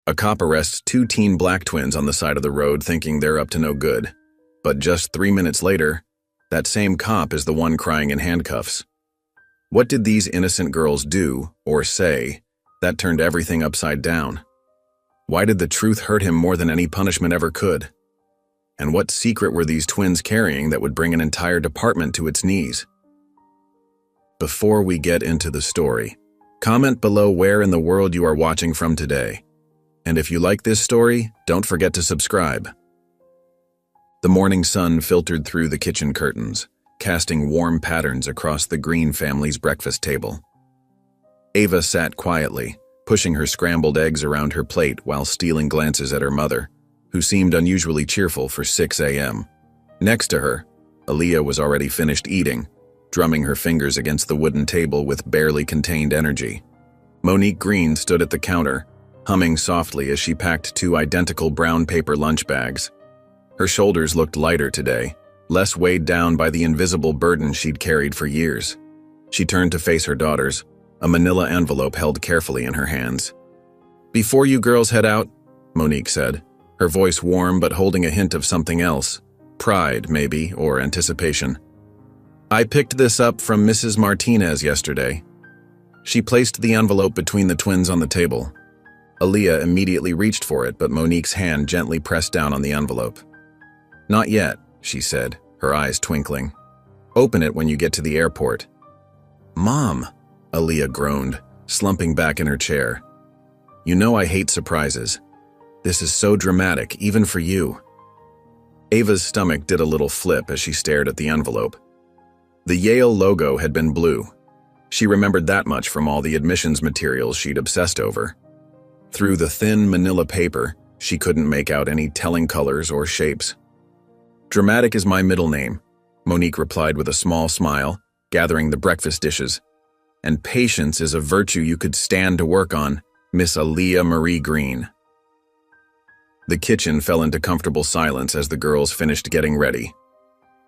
A cop arrests two teen black twins on the side of the road thinking they're up to no good. But just 3 minutes later, that same cop is the one crying in handcuffs. What did these innocent girls do, or say, that turned everything upside down? Why did the truth hurt him more than any punishment ever could? And what secret were these twins carrying that would bring an entire department to its knees? Before we get into the story, comment below where in the world you are watching from today. And if you like this story, don't forget to subscribe. The morning sun filtered through the kitchen curtains, casting warm patterns across the Green family's breakfast table. Ava sat quietly, pushing her scrambled eggs around her plate while stealing glances at her mother, who seemed unusually cheerful for 6 a.m. Next to her, Aaliyah was already finished eating, drumming her fingers against the wooden table with barely contained energy. Monique Green stood at the counter, humming softly as she packed 2 identical brown paper lunch bags. Her shoulders looked lighter today, less weighed down by the invisible burden she'd carried for years. She turned to face her daughters, a manila envelope held carefully in her hands. "Before you girls head out," Monique said, her voice warm but holding a hint of something else, pride maybe, or anticipation. "I picked this up from Mrs. Martinez yesterday." She placed the envelope between the twins on the table. Aaliyah immediately reached for it, but Monique's hand gently pressed down on the envelope. "Not yet," she said, her eyes twinkling. "Open it when you get to the airport." "Mom," Aaliyah groaned, slumping back in her chair. "You know I hate surprises. This is so dramatic, even for you." Ava's stomach did a little flip as she stared at the envelope. The Yale logo had been blue. She remembered that much from all the admissions materials she'd obsessed over. Through the thin manila paper, she couldn't make out any telling colors or shapes. "Dramatic is my middle name," Monique replied with a small smile, gathering the breakfast dishes. "And patience is a virtue you could stand to work on, Miss Aaliyah Marie Green." The kitchen fell into comfortable silence as the girls finished getting ready.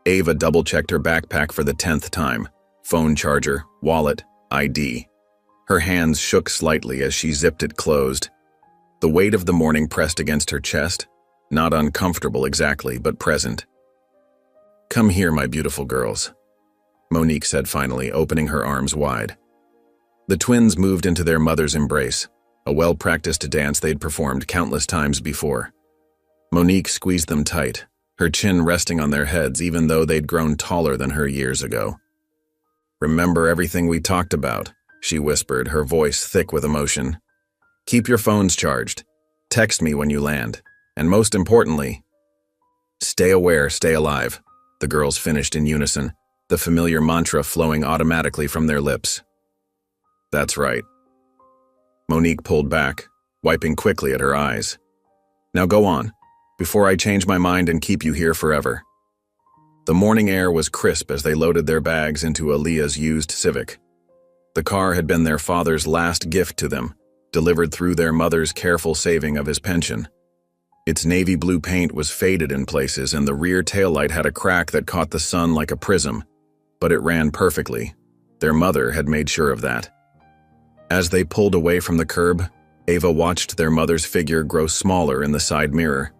Ava double-checked her backpack for the 10th time, phone charger, wallet, ID. Her hands shook slightly as she zipped it closed. The weight of the morning pressed against her chest, not uncomfortable exactly, but present. "Come here, my beautiful girls," Monique said finally, opening her arms wide. The twins moved into their mother's embrace, a well-practiced dance they'd performed countless times before. Monique squeezed them tight, her chin resting on their heads even though they'd grown taller than her years ago. "Remember everything we talked about," she whispered, her voice thick with emotion. "Keep your phones charged. Text me when you land. And most importantly, stay aware, stay alive," the girls finished in unison, the familiar mantra flowing automatically from their lips. "That's right." Monique pulled back, wiping quickly at her eyes. "Now go on, before I change my mind and keep you here forever." The morning air was crisp as they loaded their bags into Aaliyah's used Civic. The car had been their father's last gift to them, delivered through their mother's careful saving of his pension. Its navy blue paint was faded in places and the rear taillight had a crack that caught the sun like a prism, but it ran perfectly. Their mother had made sure of that. As they pulled away from the curb, Ava watched their mother's figure grow smaller in the side mirror.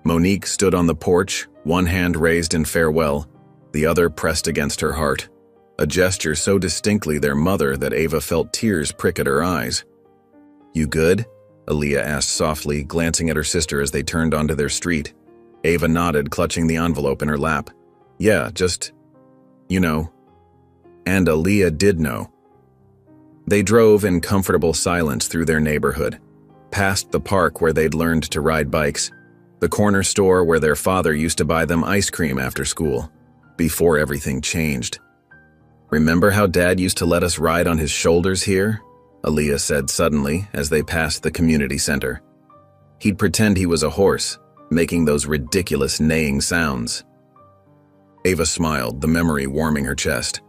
Monique stood on the porch, one hand raised in farewell, the other pressed against her heart, a gesture so distinctly their mother that Ava felt tears prick at her eyes. "You good?" Aaliyah asked softly, glancing at her sister as they turned onto their street. Ava nodded, clutching the envelope in her lap. "Yeah, just, you know." And Aaliyah did know. They drove in comfortable silence through their neighborhood, past the park where they'd learned to ride bikes, the corner store where their father used to buy them ice cream after school, before everything changed. "Remember how Dad used to let us ride on his shoulders here?" Aaliyah said suddenly as they passed the community center. He'd pretend he was a horse, making those ridiculous neighing sounds. Ava smiled, the memory warming her chest.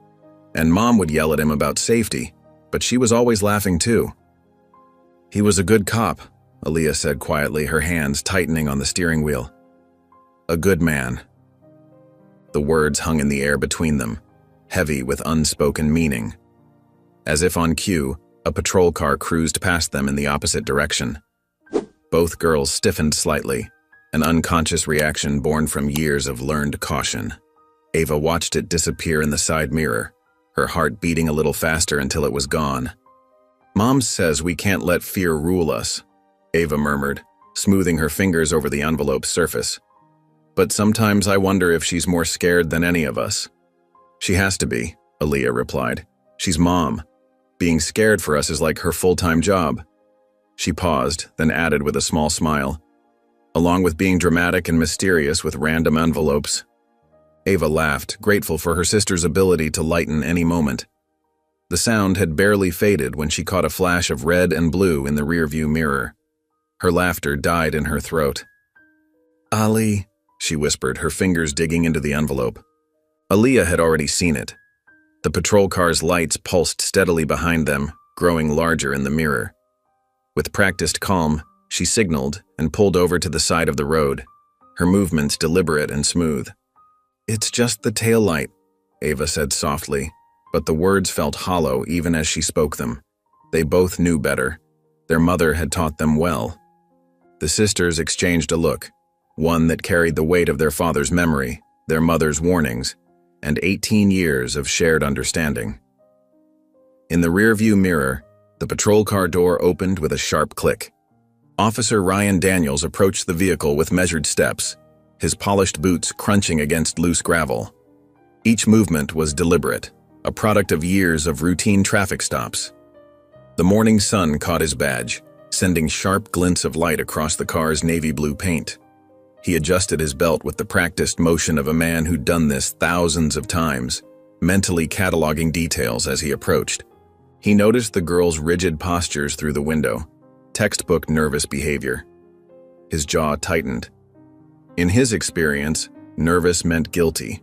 And Mom would yell at him about safety, but she was always laughing too. "He was a good cop," Aaliyah said quietly, her hands tightening on the steering wheel. "A good man." The words hung in the air between them, heavy with unspoken meaning. As if on cue, a patrol car cruised past them in the opposite direction. Both girls stiffened slightly, an unconscious reaction born from years of learned caution. Ava watched it disappear in the side mirror, her heart beating a little faster until it was gone. "Mom says we can't let fear rule us," Ava murmured, smoothing her fingers over the envelope's surface. "But sometimes I wonder if she's more scared than any of us." "She has to be," Aaliyah replied. "She's Mom. Being scared for us is like her full-time job." She paused, then added with a small smile, "Along with being dramatic and mysterious with random envelopes." Ava laughed, grateful for her sister's ability to lighten any moment. The sound had barely faded when she caught a flash of red and blue in the rearview mirror. Her laughter died in her throat. "Ali," she whispered, her fingers digging into the envelope. Aaliyah had already seen it. The patrol car's lights pulsed steadily behind them, growing larger in the mirror. With practiced calm, she signaled and pulled over to the side of the road, her movements deliberate and smooth. "It's just the taillight," Ava said softly, but the words felt hollow even as she spoke them. They both knew better. Their mother had taught them well. The sisters exchanged a look, one that carried the weight of their father's memory, their mother's warnings, and 18 years of shared understanding. In the rearview mirror, the patrol car door opened with a sharp click. Officer Ryan Daniels approached the vehicle with measured steps, his polished boots crunching against loose gravel. Each movement was deliberate, a product of years of routine traffic stops. The morning sun caught his badge, sending sharp glints of light across the car's navy blue paint. He adjusted his belt with the practiced motion of a man who'd done this thousands of times, mentally cataloging details as he approached. He noticed the girl's rigid postures through the window, textbook nervous behavior. His jaw tightened. In his experience, nervous meant guilty.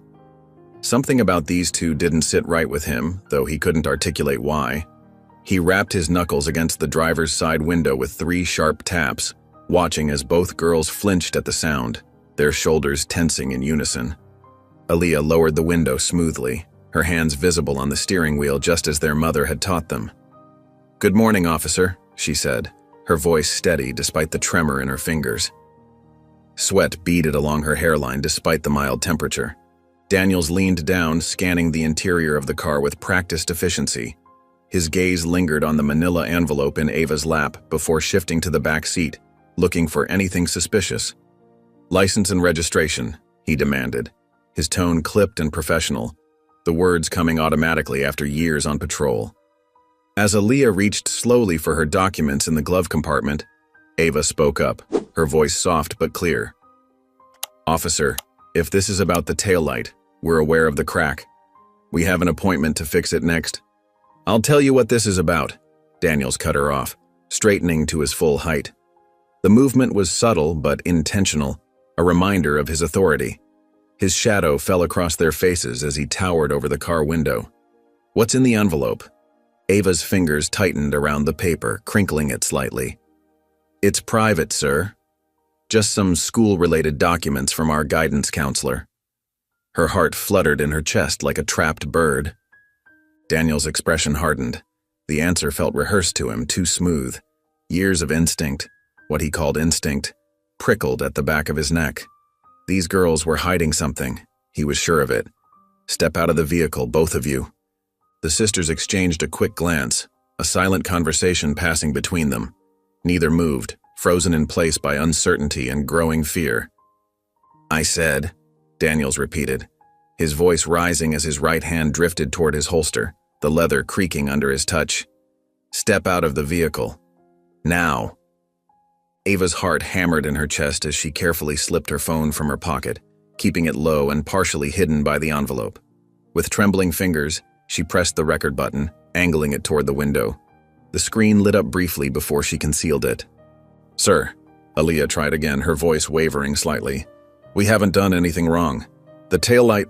Something about these two didn't sit right with him, though he couldn't articulate why. He rapped his knuckles against the driver's side window with 3 sharp taps, watching as both girls flinched at the sound, their shoulders tensing in unison. Aaliyah lowered the window smoothly, her hands visible on the steering wheel just as their mother had taught them. "Good morning, officer," she said, her voice steady despite the tremor in her fingers. Sweat beaded along her hairline despite the mild temperature. Daniels leaned down, scanning the interior of the car with practiced efficiency. His gaze lingered on the manila envelope in Ava's lap before shifting to the back seat, looking for anything suspicious. "License and registration," he demanded, his tone clipped and professional, the words coming automatically after years on patrol. As Aaliyah reached slowly for her documents in the glove compartment, Ava spoke up, her voice soft but clear. "Officer, if this is about the taillight, we're aware of the crack. We have an appointment to fix it next." "I'll tell you what this is about," Daniels cut her off, straightening to his full height. The movement was subtle but intentional, a reminder of his authority. His shadow fell across their faces as he towered over the car window. "What's in the envelope?" Ava's fingers tightened around the paper, crinkling it slightly. "It's private, sir. Just some school-related documents from our guidance counselor." Her heart fluttered in her chest like a trapped bird. Daniel's expression hardened. The answer felt rehearsed to him, too smooth. Years of instinct, what he called instinct, prickled at the back of his neck. These girls were hiding something. He was sure of it. "Step out of the vehicle, both of you." The sisters exchanged a quick glance, a silent conversation passing between them. Neither moved, frozen in place by uncertainty and growing fear. "I said," Daniels repeated, his voice rising as his right hand drifted toward his holster, the leather creaking under his touch. "Step out of the vehicle. Now." Ava's heart hammered in her chest as she carefully slipped her phone from her pocket, keeping it low and partially hidden by the envelope. With trembling fingers, she pressed the record button, angling it toward the window. The screen lit up briefly before she concealed it. "Sir," Aaliyah tried again, her voice wavering slightly. "We haven't done anything wrong. The taillight—"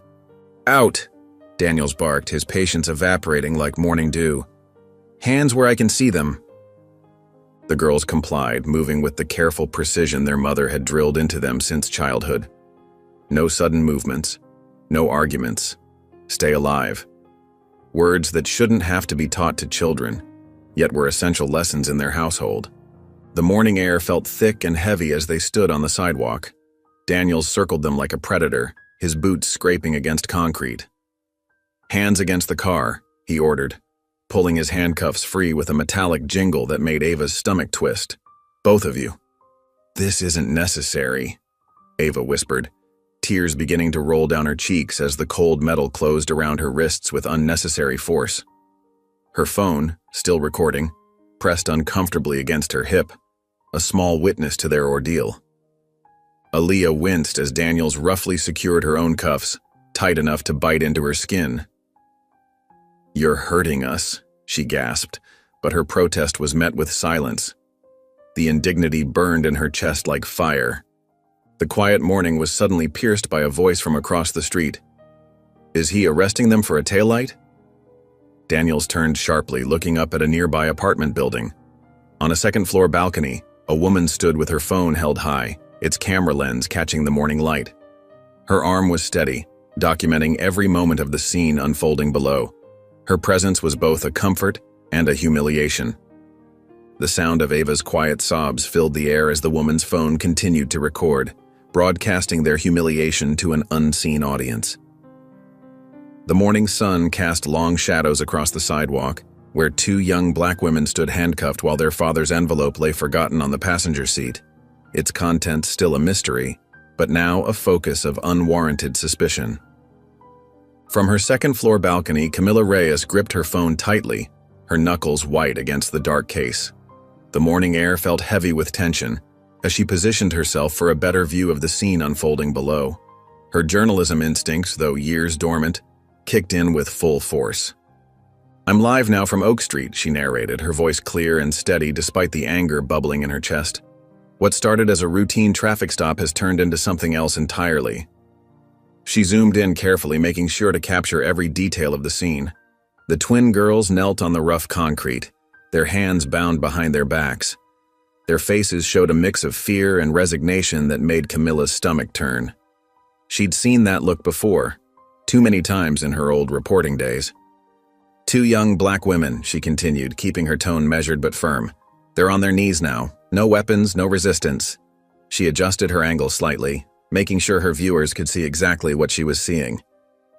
"Out!" Daniels barked, his patience evaporating like morning dew. "Hands where I can see them." The girls complied, moving with the careful precision their mother had drilled into them since childhood. No sudden movements, no arguments. Stay alive. Words that shouldn't have to be taught to children, yet were essential lessons in their household. The morning air felt thick and heavy as they stood on the sidewalk. Daniels circled them like a predator, his boots scraping against concrete. "Hands against the car," he ordered, pulling his handcuffs free with a metallic jingle that made Ava's stomach twist. "Both of you." "This isn't necessary," Ava whispered, tears beginning to roll down her cheeks as the cold metal closed around her wrists with unnecessary force. Her phone, still recording, pressed uncomfortably against her hip, a small witness to their ordeal. Aaliyah winced as Daniels roughly secured her own cuffs, tight enough to bite into her skin. "You're hurting us," she gasped, but her protest was met with silence. The indignity burned in her chest like fire. The quiet morning was suddenly pierced by a voice from across the street. "Is he arresting them for a taillight?" Daniels turned sharply, looking up at a nearby apartment building. On a second-floor balcony, a woman stood with her phone held high, its camera lens catching the morning light. Her arm was steady, documenting every moment of the scene unfolding below. Her presence was both a comfort and a humiliation. The sound of Ava's quiet sobs filled the air as the woman's phone continued to record, broadcasting their humiliation to an unseen audience. The morning sun cast long shadows across the sidewalk, where two young black women stood handcuffed while their father's envelope lay forgotten on the passenger seat, its contents still a mystery, but now a focus of unwarranted suspicion. From her second-floor balcony, Camilla Reyes gripped her phone tightly, her knuckles white against the dark case. The morning air felt heavy with tension as she positioned herself for a better view of the scene unfolding below. Her journalism instincts, though years dormant, kicked in with full force. "I'm live now from Oak Street," she narrated, her voice clear and steady despite the anger bubbling in her chest. "What started as a routine traffic stop has turned into something else entirely." She zoomed in carefully, making sure to capture every detail of the scene. The twin girls knelt on the rough concrete, their hands bound behind their backs. Their faces showed a mix of fear and resignation that made Camilla's stomach turn. She'd seen that look before, too many times in her old reporting days. "Two young black women," she continued, keeping her tone measured but firm. "They're on their knees now. No weapons, no resistance." She adjusted her angle slightly, making sure her viewers could see exactly what she was seeing.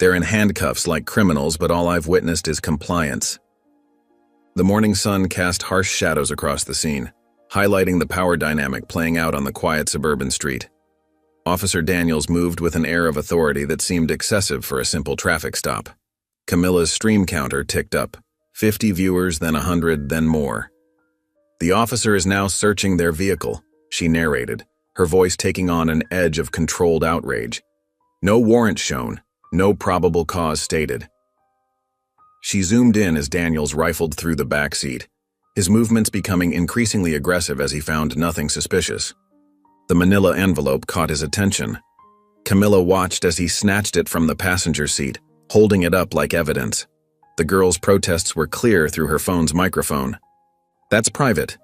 "They're in handcuffs like criminals, but all I've witnessed is compliance." The morning sun cast harsh shadows across the scene, highlighting the power dynamic playing out on the quiet suburban street. Officer Daniels moved with an air of authority that seemed excessive for a simple traffic stop. Camilla's stream counter ticked up, 50 viewers, then 100, then more. "The officer is now searching their vehicle," she narrated, her voice taking on an edge of controlled outrage. "No warrant shown, no probable cause stated." She zoomed in as Daniels rifled through the back seat, his movements becoming increasingly aggressive as he found nothing suspicious. The manila envelope caught his attention. Camilla watched as he snatched it from the passenger seat, holding it up like evidence. The girl's protests were clear through her phone's microphone. "That's private."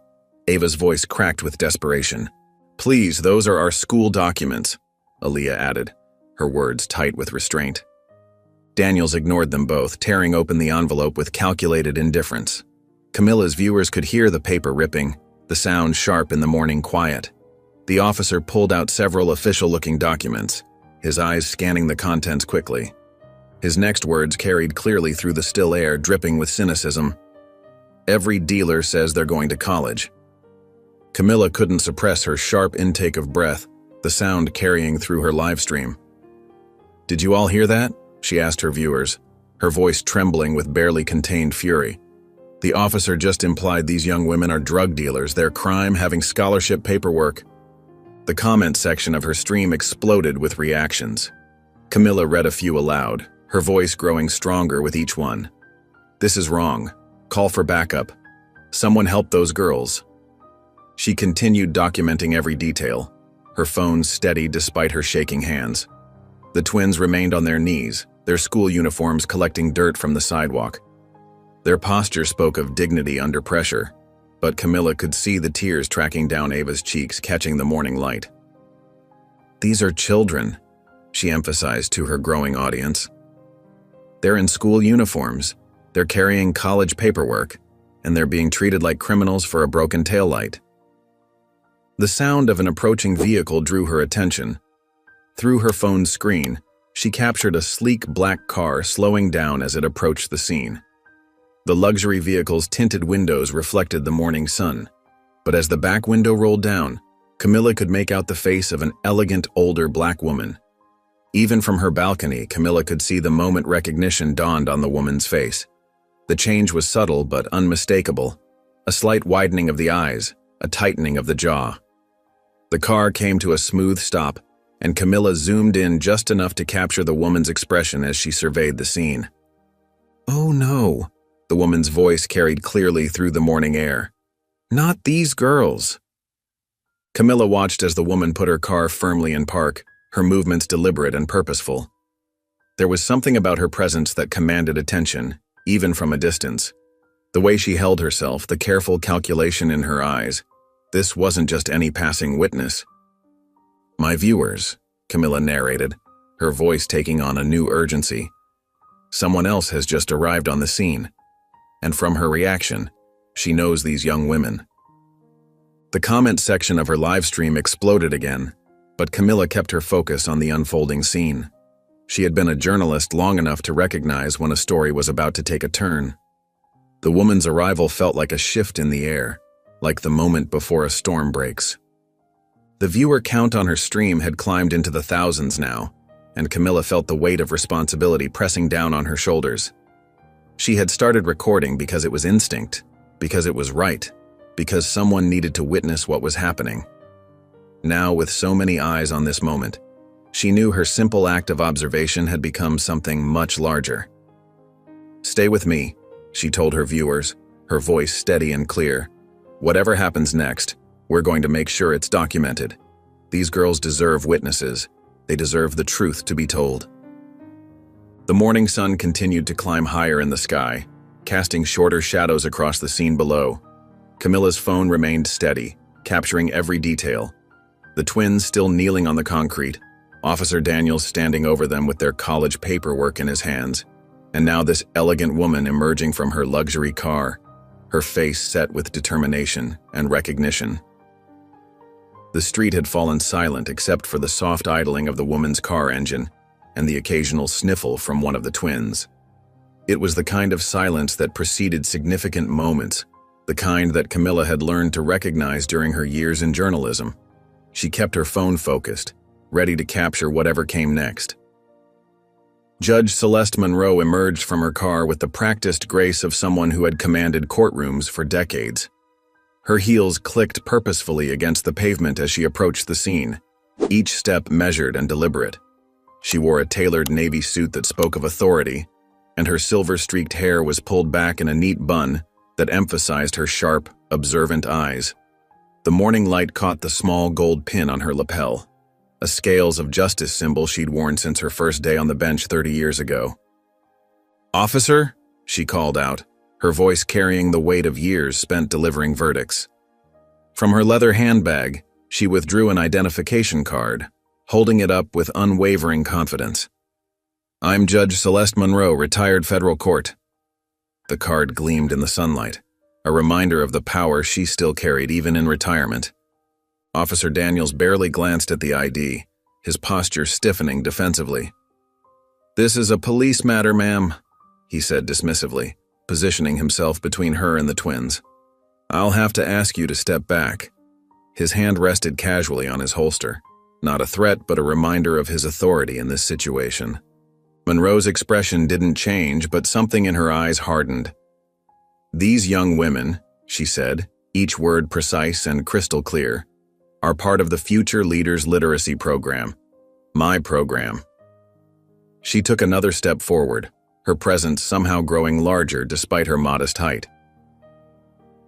Ava's voice cracked with desperation. "Please, those are our school documents," Aaliyah added, her words tight with restraint. Daniels ignored them both, tearing open the envelope with calculated indifference. Camilla's viewers could hear the paper ripping, the sound sharp in the morning quiet. The officer pulled out several official-looking documents, his eyes scanning the contents quickly. His next words carried clearly through the still air, dripping with cynicism. "Every dealer says they're going to college." Camilla couldn't suppress her sharp intake of breath, the sound carrying through her live stream. "Did you all hear that?" she asked her viewers, her voice trembling with barely contained fury. "The officer just implied these young women are drug dealers, their crime having scholarship paperwork." The comment section of her stream exploded with reactions. Camilla read a few aloud, her voice growing stronger with each one. "This is wrong. Call for backup. Someone help those girls." She continued documenting every detail, her phone steady despite her shaking hands. The twins remained on their knees, their school uniforms collecting dirt from the sidewalk. Their posture spoke of dignity under pressure, but Camilla could see the tears tracking down Ava's cheeks, catching the morning light. "These are children," she emphasized to her growing audience. "They're in school uniforms, they're carrying college paperwork, and they're being treated like criminals for a broken taillight." The sound of an approaching vehicle drew her attention. Through her phone's screen, she captured a sleek black car slowing down as it approached the scene. The luxury vehicle's tinted windows reflected the morning sun, but as the back window rolled down, Camilla could make out the face of an elegant older black woman. Even from her balcony, Camilla could see the moment recognition dawned on the woman's face. The change was subtle but unmistakable, a slight widening of the eyes, a tightening of the jaw. The car came to a smooth stop, and Camilla zoomed in just enough to capture the woman's expression as she surveyed the scene. "Oh no," the woman's voice carried clearly through the morning air. "Not these girls." Camilla watched as the woman put her car firmly in park, her movements deliberate and purposeful. There was something about her presence that commanded attention, even from a distance. The way she held herself, the careful calculation in her eyes. This wasn't just any passing witness. "My viewers," Camilla narrated, her voice taking on a new urgency. "Someone else has just arrived on the scene, and from her reaction, she knows these young women." The comment section of her live stream exploded again, but Camilla kept her focus on the unfolding scene. She had been a journalist long enough to recognize when a story was about to take a turn. The woman's arrival felt like a shift in the air, like the moment before a storm breaks. The viewer count on her stream had climbed into the thousands now, and Camilla felt the weight of responsibility pressing down on her shoulders. She had started recording because it was instinct, because it was right, because someone needed to witness what was happening. Now, with so many eyes on this moment, she knew her simple act of observation had become something much larger. "Stay with me," she told her viewers, her voice steady and clear. "Whatever happens next, we're going to make sure it's documented. These girls deserve witnesses. They deserve the truth to be told." The morning sun continued to climb higher in the sky, casting shorter shadows across the scene below. Camilla's phone remained steady, capturing every detail. The twins still kneeling on the concrete, Officer Daniels standing over them with their college paperwork in his hands, and now this elegant woman emerging from her luxury car, her face set with determination and recognition. The street had fallen silent except for the soft idling of the woman's car engine and the occasional sniffle from one of the twins. It was the kind of silence that preceded significant moments, the kind that Camilla had learned to recognize during her years in journalism. She kept her phone focused, ready to capture whatever came next. Judge Celeste Monroe emerged from her car with the practiced grace of someone who had commanded courtrooms for decades. Her heels clicked purposefully against the pavement as she approached the scene, each step measured and deliberate. She wore a tailored navy suit that spoke of authority, and her silver-streaked hair was pulled back in a neat bun that emphasized her sharp, observant eyes. The morning light caught the small gold pin on her lapel, a scales of justice symbol she'd worn since her first day on the bench 30 years ago. "Officer," she called out, her voice carrying the weight of years spent delivering verdicts. From her leather handbag, she withdrew an identification card, holding it up with unwavering confidence. "I'm Judge Celeste Monroe, retired federal court." The card gleamed in the sunlight, a reminder of the power she still carried even in retirement. Officer Daniels barely glanced at the ID, his posture stiffening defensively. "This is a police matter, ma'am," he said dismissively, positioning himself between her and the twins. "I'll have to ask you to step back." His hand rested casually on his holster, not a threat but a reminder of his authority in this situation. Monroe's expression didn't change, but something in her eyes hardened. "These young women," she said, each word precise and crystal clear, "are part of the Future Leaders Literacy Program. My program." She took another step forward, her presence somehow growing larger despite her modest height.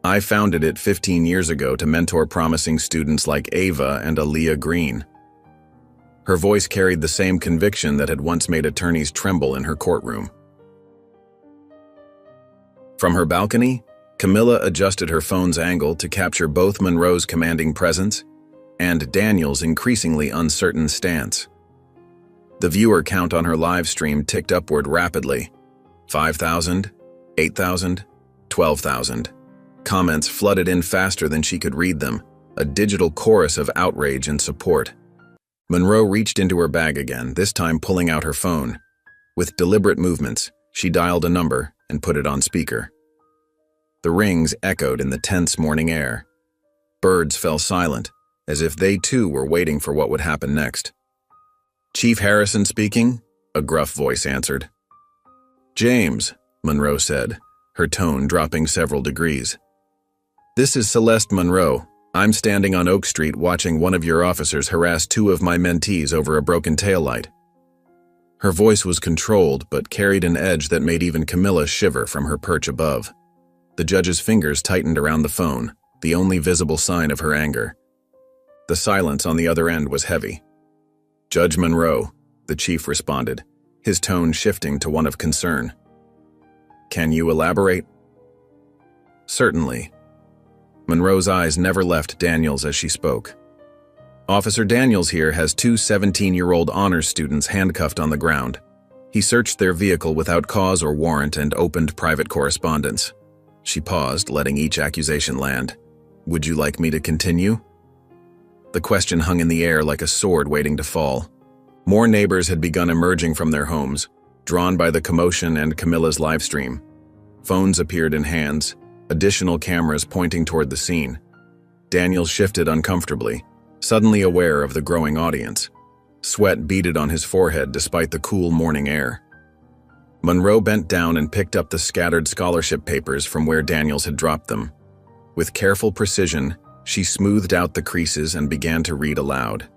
"I founded it 15 years ago to mentor promising students like Ava and Aaliyah Green." Her voice carried the same conviction that had once made attorneys tremble in her courtroom. From her balcony, Camilla adjusted her phone's angle to capture both Monroe's commanding presence and Daniel's increasingly uncertain stance. The viewer count on her live stream ticked upward rapidly. 5,000, 8,000, 12,000. Comments flooded in faster than she could read them, a digital chorus of outrage and support. Monroe reached into her bag again, this time pulling out her phone. With deliberate movements, she dialed a number and put it on speaker. The rings echoed in the tense morning air. Birds fell silent, as if they too were waiting for what would happen next. "Chief Harrison speaking," a gruff voice answered. "James," Monroe said, her tone dropping several degrees. "This is Celeste Monroe. I'm standing on Oak Street watching one of your officers harass two of my mentees over a broken taillight." Her voice was controlled but carried an edge that made even Camilla shiver from her perch above. The judge's fingers tightened around the phone, the only visible sign of her anger. The silence on the other end was heavy. "Judge Monroe," the chief responded, his tone shifting to one of concern. "Can you elaborate?" "Certainly." Monroe's eyes never left Daniels as she spoke. "Officer Daniels here has two 17-year-old honors students handcuffed on the ground. He searched their vehicle without cause or warrant and opened private correspondence." She paused, letting each accusation land. "Would you like me to continue?" The question hung in the air like a sword waiting to fall. More neighbors had begun emerging from their homes, drawn by the commotion and Camilla's live stream. Phones appeared in hands, additional cameras pointing toward the scene. Daniels shifted uncomfortably, suddenly aware of the growing audience. Sweat beaded on his forehead despite the cool morning air. Monroe bent down and picked up the scattered scholarship papers from where Daniels had dropped them. With careful precision, she smoothed out the creases and began to read aloud.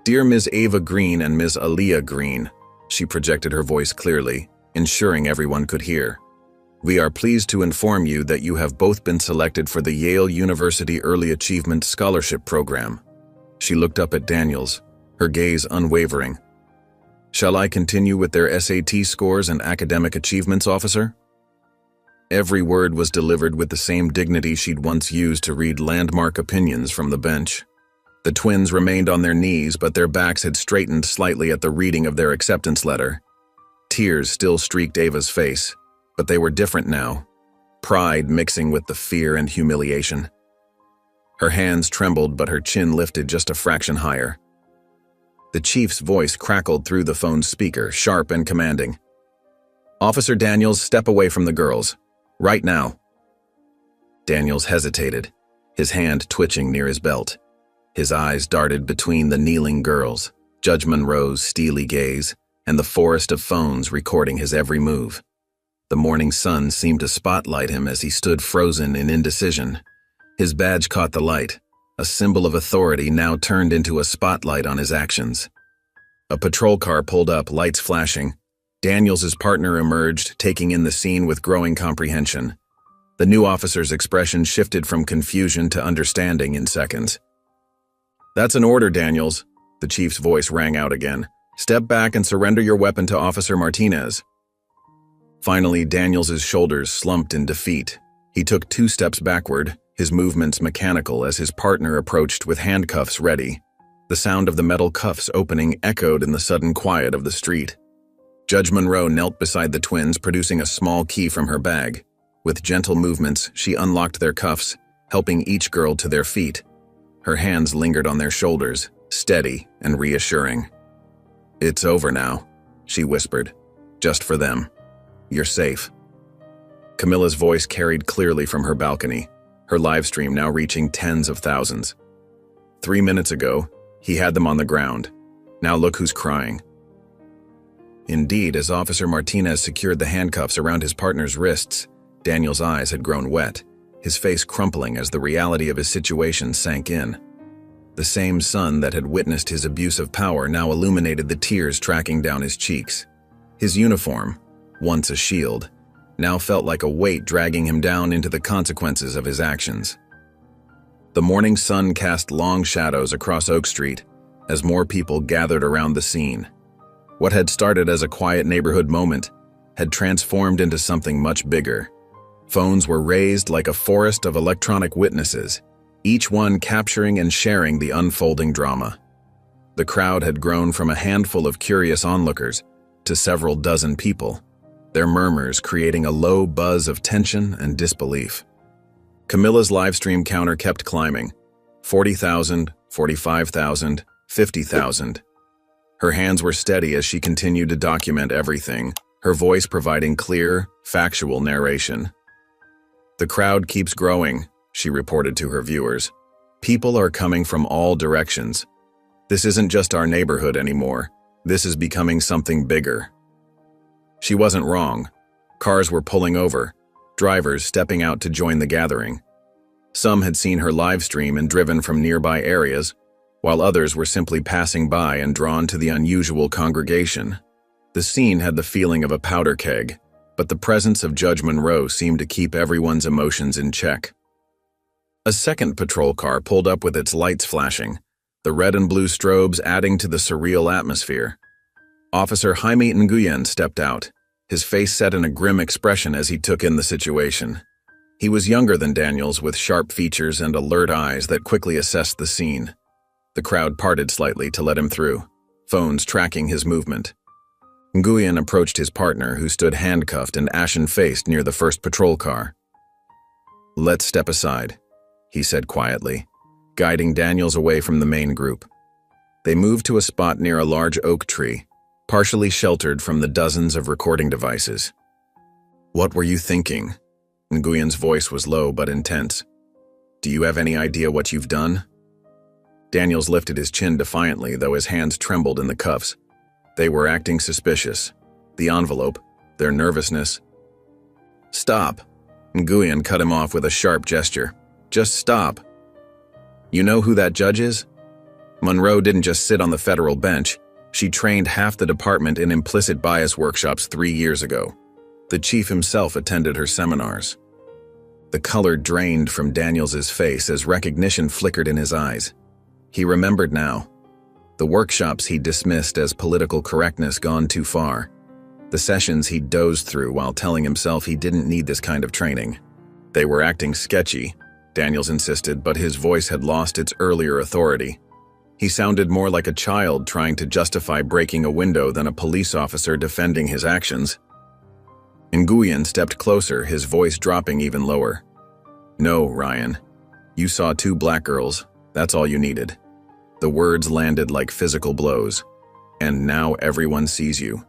"Dear Ms. Ava Green and Ms. Aaliyah Green," she projected her voice clearly, ensuring everyone could hear. "We are pleased to inform you that you have both been selected for the Yale University Early Achievement Scholarship Program." She looked up at Daniels, her gaze unwavering. "Shall I continue with their SAT scores and academic achievements, officer?" Every word was delivered with the same dignity she'd once used to read landmark opinions from the bench. The twins remained on their knees, but their backs had straightened slightly at the reading of their acceptance letter. Tears still streaked Ava's face, but they were different now, pride mixing with the fear and humiliation. Her hands trembled, but her chin lifted just a fraction higher. The chief's voice crackled through the phone's speaker, sharp and commanding. "Officer Daniels, step away from the girls. Right now." Daniels hesitated, his hand twitching near his belt. His eyes darted between the kneeling girls, Judge Monroe's steely gaze, and the forest of phones recording his every move. The morning sun seemed to spotlight him as he stood frozen in indecision. His badge caught the light, a symbol of authority now turned into a spotlight on his actions. A patrol car pulled up, lights flashing. Daniels' partner emerged, taking in the scene with growing comprehension. The new officer's expression shifted from confusion to understanding in seconds. "That's an order, Daniels," the chief's voice rang out again. "Step back and surrender your weapon to Officer Martinez." Finally, Daniels' shoulders slumped in defeat. He took 2 steps backward, his movements mechanical as his partner approached with handcuffs ready. The sound of the metal cuffs opening echoed in the sudden quiet of the street. Judge Monroe knelt beside the twins, producing a small key from her bag. With gentle movements, she unlocked their cuffs, helping each girl to their feet. Her hands lingered on their shoulders, steady and reassuring. "It's over now," she whispered. "Just for them. You're safe." Camilla's voice carried clearly from her balcony, her live stream now reaching tens of thousands. 3 minutes ago, he had them on the ground. Now look who's crying. Indeed, as Officer Martinez secured the handcuffs around his partner's wrists, Daniel's eyes had grown wet, his face crumpling as the reality of his situation sank in. The same sun that had witnessed his abuse of power now illuminated the tears tracking down his cheeks. His uniform, once a shield, now felt like a weight dragging him down into the consequences of his actions. The morning sun cast long shadows across Oak Street as more people gathered around the scene. What had started as a quiet neighborhood moment had transformed into something much bigger. Phones were raised like a forest of electronic witnesses, each one capturing and sharing the unfolding drama. The crowd had grown from a handful of curious onlookers to several dozen people, their murmurs creating a low buzz of tension and disbelief. Camilla's livestream counter kept climbing, $40,000, $45,000, $50,000. Her hands were steady as she continued to document everything, her voice providing clear, factual narration. "The crowd keeps growing," she reported to her viewers. "People are coming from all directions. This isn't just our neighborhood anymore. This is becoming something bigger." She wasn't wrong. Cars were pulling over, drivers stepping out to join the gathering. Some had seen her live stream and driven from nearby areas, while others were simply passing by and drawn to the unusual congregation. The scene had the feeling of a powder keg, but the presence of Judge Monroe seemed to keep everyone's emotions in check. A second patrol car pulled up with its lights flashing, the red and blue strobes adding to the surreal atmosphere. Officer Jaime Nguyen stepped out, his face set in a grim expression as he took in the situation. He was younger than Daniels, with sharp features and alert eyes that quickly assessed the scene. The crowd parted slightly to let him through, phones tracking his movement. Nguyen approached his partner, who stood handcuffed and ashen-faced near the first patrol car. "Let's step aside," he said quietly, guiding Daniels away from the main group. They moved to a spot near a large oak tree, partially sheltered from the dozens of recording devices. "What were you thinking?" Nguyen's voice was low but intense. "Do you have any idea what you've done?" Daniels lifted his chin defiantly, though his hands trembled in the cuffs. They were acting suspicious. The envelope, their nervousness. "Stop!" Nguyen cut him off with a sharp gesture. "Just stop. You know who that judge is? Monroe didn't just sit on the federal bench. She trained half the department in implicit bias workshops 3 years ago. The chief himself attended her seminars." The color drained from Daniels's face as recognition flickered in his eyes. He remembered now. The workshops he dismissed as political correctness gone too far. The sessions he dozed through while telling himself he didn't need this kind of training. They were acting sketchy, Daniels insisted, but his voice had lost its earlier authority. He sounded more like a child trying to justify breaking a window than a police officer defending his actions. Nguyen stepped closer, his voice dropping even lower. "No, Ryan. You saw 2 black girls. That's all you needed." The words landed like physical blows. "And now everyone sees you."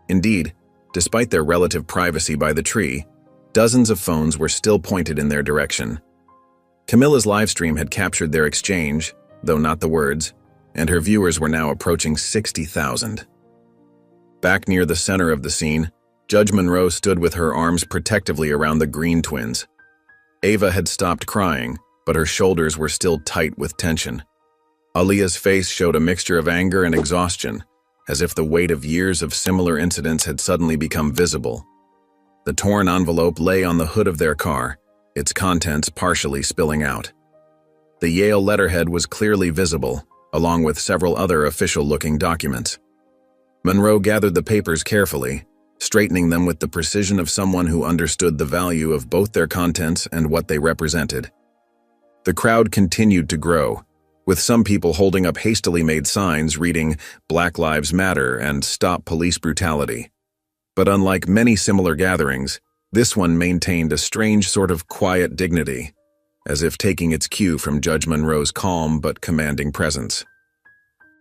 Indeed, despite their relative privacy by the tree, dozens of phones were still pointed in their direction. Camilla's livestream had captured their exchange, though not the words, and her viewers were now approaching 60,000. Back near the center of the scene, Judge Monroe stood with her arms protectively around the Green twins. Ava had stopped crying, but her shoulders were still tight with tension. Aaliyah's face showed a mixture of anger and exhaustion, as if the weight of years of similar incidents had suddenly become visible. The torn envelope lay on the hood of their car, its contents partially spilling out. The Yale letterhead was clearly visible, along with several other official-looking documents. Monroe gathered the papers carefully, straightening them with the precision of someone who understood the value of both their contents and what they represented. The crowd continued to grow, with some people holding up hastily made signs reading "Black Lives Matter" and "Stop Police Brutality." But unlike many similar gatherings, this one maintained a strange sort of quiet dignity, as if taking its cue from Judge Monroe's calm but commanding presence.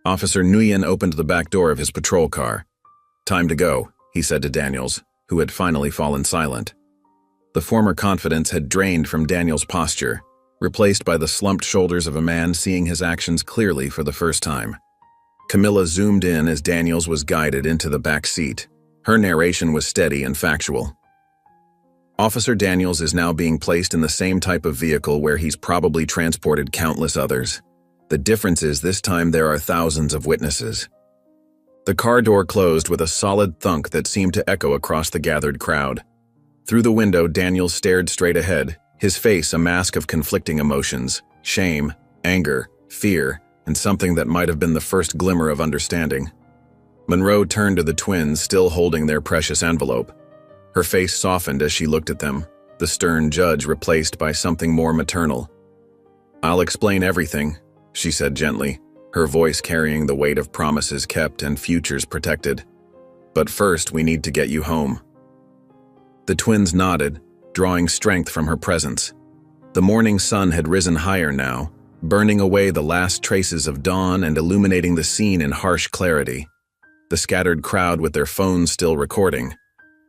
Officer Nguyen opened the back door of his patrol car. "Time to go," he said to Daniels, who had finally fallen silent. The former confidence had drained from Daniels' posture, replaced by the slumped shoulders of a man seeing his actions clearly for the first time. Camilla zoomed in as Daniels was guided into the back seat. Her narration was steady and factual. "Officer Daniels is now being placed in the same type of vehicle where he's probably transported countless others. The difference is this time there are thousands of witnesses." The car door closed with a solid thunk that seemed to echo across the gathered crowd. Through the window, Daniels stared straight ahead, his face a mask of conflicting emotions: shame, anger, fear, and something that might have been the first glimmer of understanding. Monroe turned to the twins, still holding their precious envelope. Her face softened as she looked at them, the stern judge replaced by something more maternal. "I'll explain everything," she said gently, her voice carrying the weight of promises kept and futures protected. "But first, we need to get you home." The twins nodded, drawing strength from her presence. The morning sun had risen higher now, burning away the last traces of dawn and illuminating the scene in harsh clarity. The scattered crowd with their phones still recording,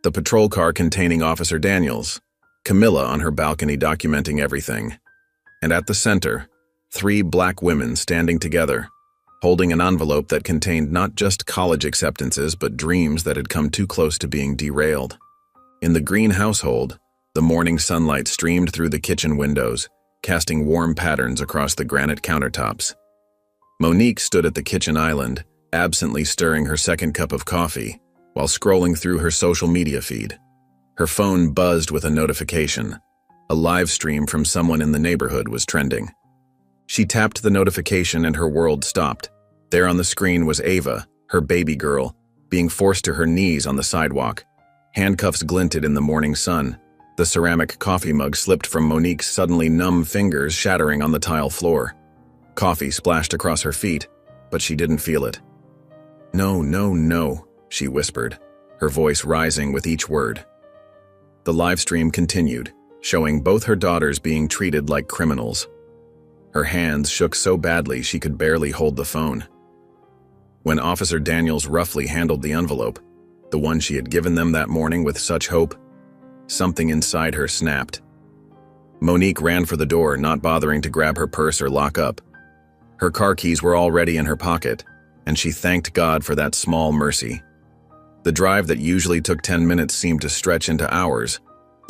the patrol car containing Officer Daniels, Camilla on her balcony documenting everything, and at the center, 3 black women standing together, holding an envelope that contained not just college acceptances but dreams that had come too close to being derailed. In the Green household, the morning sunlight streamed through the kitchen windows, casting warm patterns across the granite countertops. Monique stood at the kitchen island, absently stirring her second cup of coffee, while scrolling through her social media feed. Her phone buzzed with a notification. A live stream from someone in the neighborhood was trending. She tapped the notification and her world stopped. There on the screen was Ava, her baby girl, being forced to her knees on the sidewalk. Handcuffs glinted in the morning sun. The ceramic coffee mug slipped from Monique's suddenly numb fingers, shattering on the tile floor. Coffee splashed across her feet, but she didn't feel it. "No, no, no," she whispered, her voice rising with each word. The live stream continued, showing both her daughters being treated like criminals. Her hands shook so badly she could barely hold the phone. When Officer Daniels roughly handled the envelope, the one she had given them that morning with such hope, something inside her snapped. Monique ran for the door, not bothering to grab her purse or lock up. Her car keys were already in her pocket, and she thanked God for that small mercy. The drive that usually took 10 minutes seemed to stretch into hours,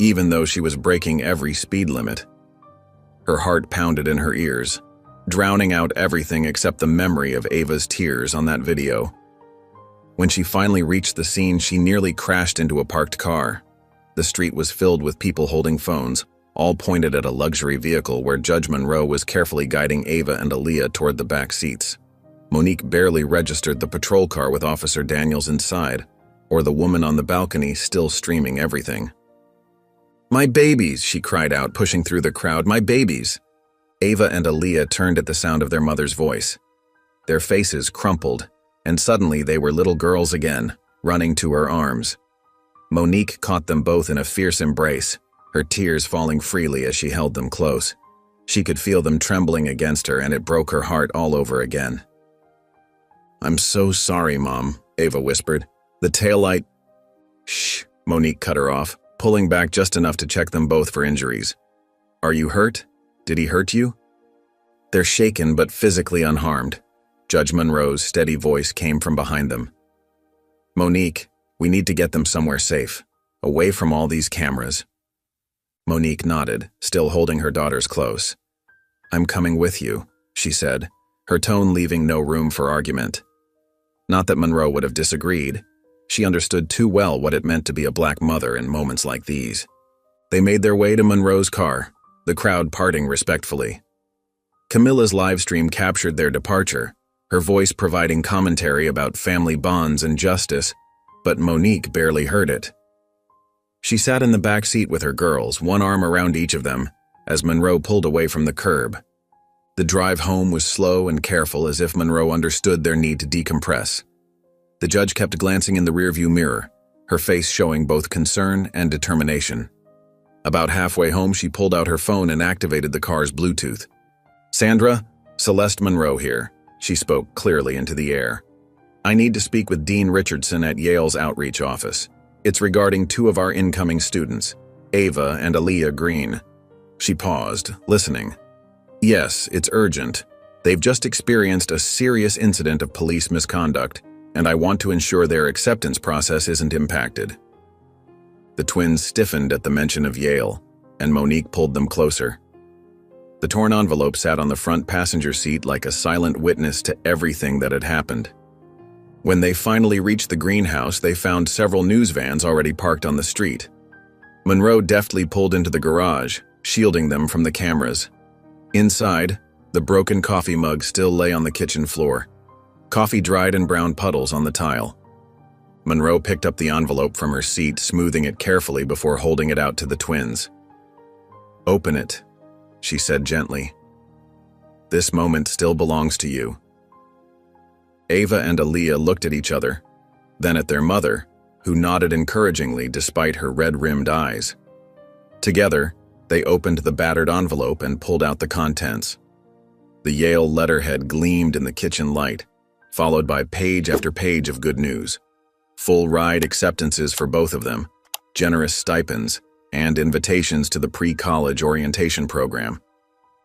even though she was breaking every speed limit. Her heart pounded in her ears, drowning out everything except the memory of Ava's tears on that video. When she finally reached the scene, she nearly crashed into a parked car. The street was filled with people holding phones, all pointed at a luxury vehicle where Judge Monroe was carefully guiding Ava and Aaliyah toward the back seats. Monique barely registered the patrol car with Officer Daniels inside, or the woman on the balcony still streaming everything. "My babies," she cried out, pushing through the crowd. "My babies." Ava and Aaliyah turned at the sound of their mother's voice. Their faces crumpled, and suddenly they were little girls again, running to her arms. Monique caught them both in a fierce embrace, her tears falling freely as she held them close. She could feel them trembling against her, and it broke her heart all over again. "I'm so sorry, Mom," Ava whispered. "The taillight—" "Shh," Monique cut her off, pulling back just enough to check them both for injuries. "Are you hurt? Did he hurt you?" "They're shaken but physically unharmed." Judge Monroe's steady voice came from behind them. "Monique, we need to get them somewhere safe, away from all these cameras." Monique nodded, still holding her daughters close. "I'm coming with you," she said, her tone leaving no room for argument. Not that Monroe would have disagreed. She understood too well what it meant to be a black mother in moments like these. They made their way to Monroe's car, the crowd parting respectfully. Camilla's livestream captured their departure, her voice providing commentary about family bonds and justice, but Monique barely heard it. She sat in the back seat with her girls, one arm around each of them, as Monroe pulled away from the curb. The drive home was slow and careful, as if Monroe understood their need to decompress. The judge kept glancing in the rearview mirror, her face showing both concern and determination. About halfway home, she pulled out her phone and activated the car's Bluetooth. "Sandra, Celeste Monroe here," she spoke clearly into the air. "I need to speak with Dean Richardson at Yale's outreach office. It's regarding 2 of our incoming students, Ava and Aaliyah Green." She paused, listening. "Yes, it's urgent. They've just experienced a serious incident of police misconduct, and I want to ensure their acceptance process isn't impacted." The twins stiffened at the mention of Yale, and Monique pulled them closer. The torn envelope sat on the front passenger seat like a silent witness to everything that had happened. When they finally reached the greenhouse, they found several news vans already parked on the street. Monroe deftly pulled into the garage, shielding them from the cameras. Inside, the broken coffee mug still lay on the kitchen floor, coffee dried in brown puddles on the tile. Monroe picked up the envelope from her seat, smoothing it carefully before holding it out to the twins. "Open it," she said gently. "This moment still belongs to you." Ava and Aaliyah looked at each other, then at their mother, who nodded encouragingly despite her red-rimmed eyes. Together, they opened the battered envelope and pulled out the contents. The Yale letterhead gleamed in the kitchen light, followed by page after page of good news. Full ride acceptances for both of them, generous stipends, and invitations to the pre-college orientation program.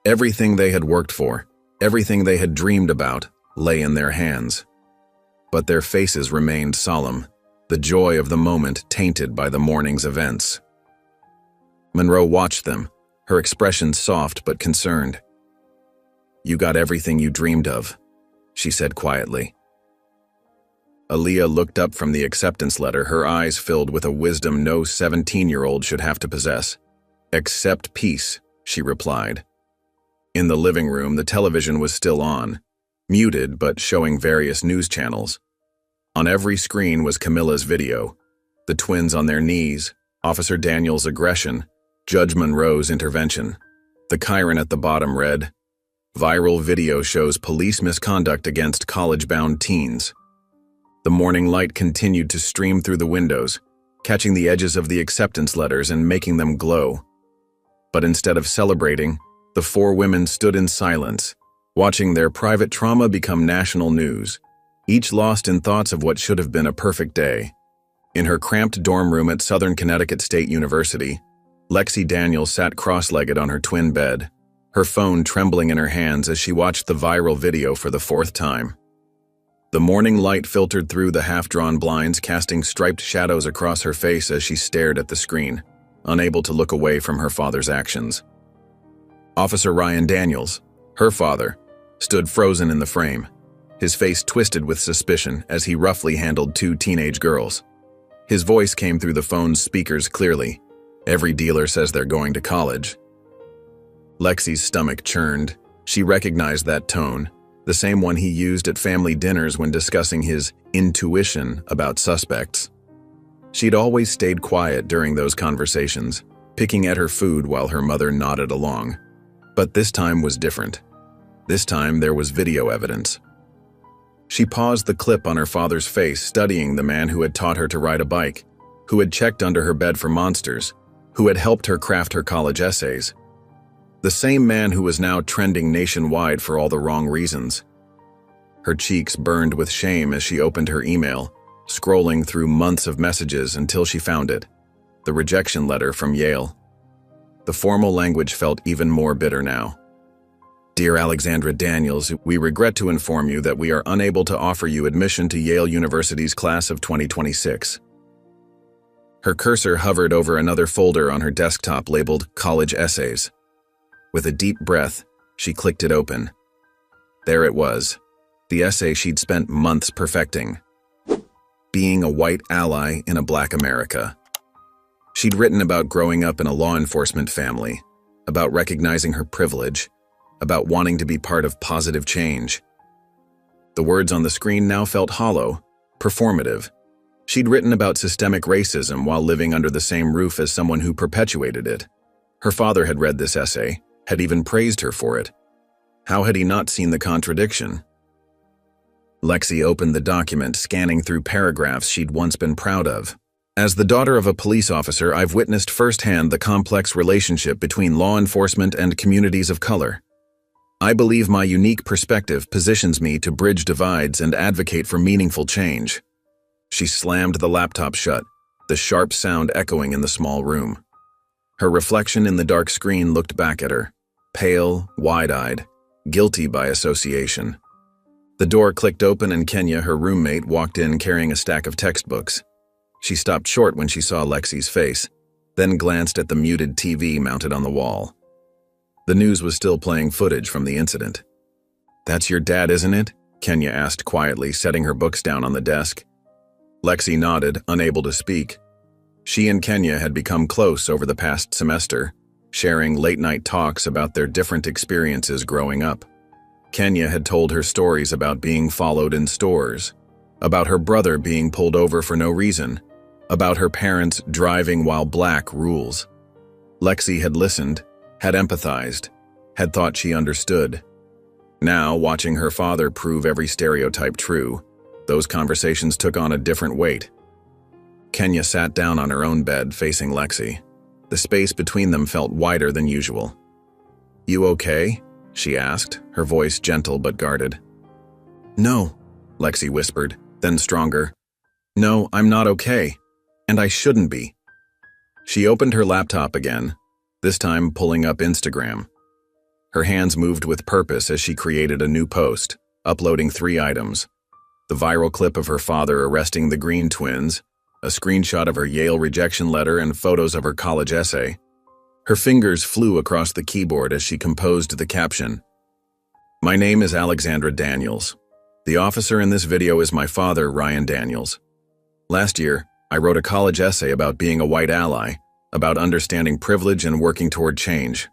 Everything they had worked for, everything they had dreamed about, lay in their hands. But their faces remained solemn, the joy of the moment tainted by the morning's events. Monroe watched them, her expression soft but concerned. "You got everything you dreamed of," she said quietly. Aaliyah looked up from the acceptance letter, her eyes filled with a wisdom no 17-year-old should have to possess. "Accept peace," she replied. In the living room, the television was still on, muted but showing various news channels. On every screen was Camilla's video, the twins on their knees, Officer Daniel's aggression, Judge Monroe's intervention. The chyron at the bottom read, "Viral video shows police misconduct against college-bound teens." The morning light continued to stream through the windows, catching the edges of the acceptance letters and making them glow. But instead of celebrating, the four women stood in silence, watching their private trauma become national news, each lost in thoughts of what should have been a perfect day. In her cramped dorm room at Southern Connecticut State University, Lexi Daniels sat cross-legged on her twin bed, her phone trembling in her hands as she watched the viral video for the fourth time. The morning light filtered through the half-drawn blinds, casting striped shadows across her face as she stared at the screen, unable to look away from her father's actions. Officer Ryan Daniels, her father, stood frozen in the frame, his face twisted with suspicion as he roughly handled two teenage girls. His voice came through the phone's speakers clearly. "Every dealer says they're going to college." Lexi's stomach churned. She recognized that tone, the same one he used at family dinners when discussing his intuition about suspects. She'd always stayed quiet during those conversations, picking at her food while her mother nodded along. But this time was different. This time there was video evidence. She paused the clip on her father's face, studying the man who had taught her to ride a bike, who had checked under her bed for monsters, who had helped her craft her college essays. The same man who was now trending nationwide for all the wrong reasons. Her cheeks burned with shame as she opened her email, scrolling through months of messages until she found it, the rejection letter from Yale. The formal language felt even more bitter now. "Dear Alexandra Daniels, we regret to inform you that we are unable to offer you admission to Yale University's class of 2026. Her cursor hovered over another folder on her desktop labeled College Essays. With a deep breath, she clicked it open. There it was, the essay she'd spent months perfecting. Being a white ally in a Black America. She'd written about growing up in a law enforcement family, about recognizing her privilege, about wanting to be part of positive change. The words on the screen now felt hollow, performative. She'd written about systemic racism while living under the same roof as someone who perpetuated it. Her father had read this essay, had even praised her for it. How had he not seen the contradiction? Lexi opened the document, scanning through paragraphs she'd once been proud of. "As the daughter of a police officer, I've witnessed firsthand the complex relationship between law enforcement and communities of color. I believe my unique perspective positions me to bridge divides and advocate for meaningful change." She slammed the laptop shut, the sharp sound echoing in the small room. Her reflection in the dark screen looked back at her, pale, wide-eyed, guilty by association. The door clicked open and Kenya, her roommate, walked in carrying a stack of textbooks. She stopped short when she saw Lexi's face, then glanced at the muted TV mounted on the wall. The news was still playing footage from the incident. "That's your dad, isn't it?" Kenya asked quietly, setting her books down on the desk. Lexi nodded, unable to speak. She and Kenya had become close over the past semester, sharing late-night talks about their different experiences growing up. Kenya had told her stories about being followed in stores, about her brother being pulled over for no reason, about her parents driving while black rules. Lexi had listened, had empathized, had thought she understood. Now, watching her father prove every stereotype true, those conversations took on a different weight. Kenya sat down on her own bed, facing Lexi. The space between them felt wider than usual. "You okay?" she asked, her voice gentle but guarded. "No," Lexi whispered, then stronger. "No, I'm not okay. And I shouldn't be." She opened her laptop again, this time pulling up Instagram. Her hands moved with purpose as she created a new post, uploading 3 items: the viral clip of her father arresting the Green twins, a screenshot of her Yale rejection letter, and photos of her college essay. Her fingers flew across the keyboard as she composed the caption. "My name is Alexandra Daniels. The officer in this video is my father, Ryan Daniels. Last year, I wrote a college essay about being a white ally, about understanding privilege and working toward change.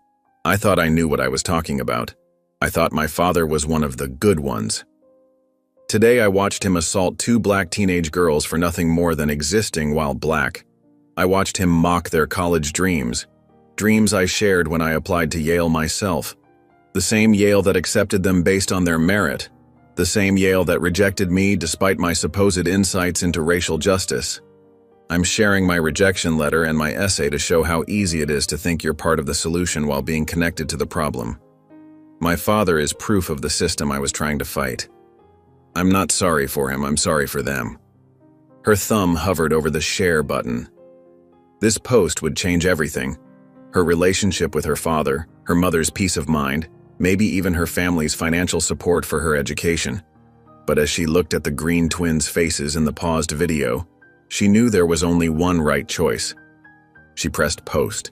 I thought I knew what I was talking about. I thought my father was one of the good ones. Today I watched him assault 2 black teenage girls for nothing more than existing while black. I watched him mock their college dreams I shared when I applied to Yale myself. The same Yale that accepted them based on their merit. The same Yale that rejected me despite my supposed insights into racial justice. I'm sharing my rejection letter and my essay to show how easy it is to think you're part of the solution while being connected to the problem. My father is proof of the system I was trying to fight. I'm not sorry for him, I'm sorry for them." Her thumb hovered over the share button. This post would change everything. Her relationship with her father, her mother's peace of mind, maybe even her family's financial support for her education. But as she looked at the Green twins' faces in the paused video, she knew there was only one right choice. She pressed post.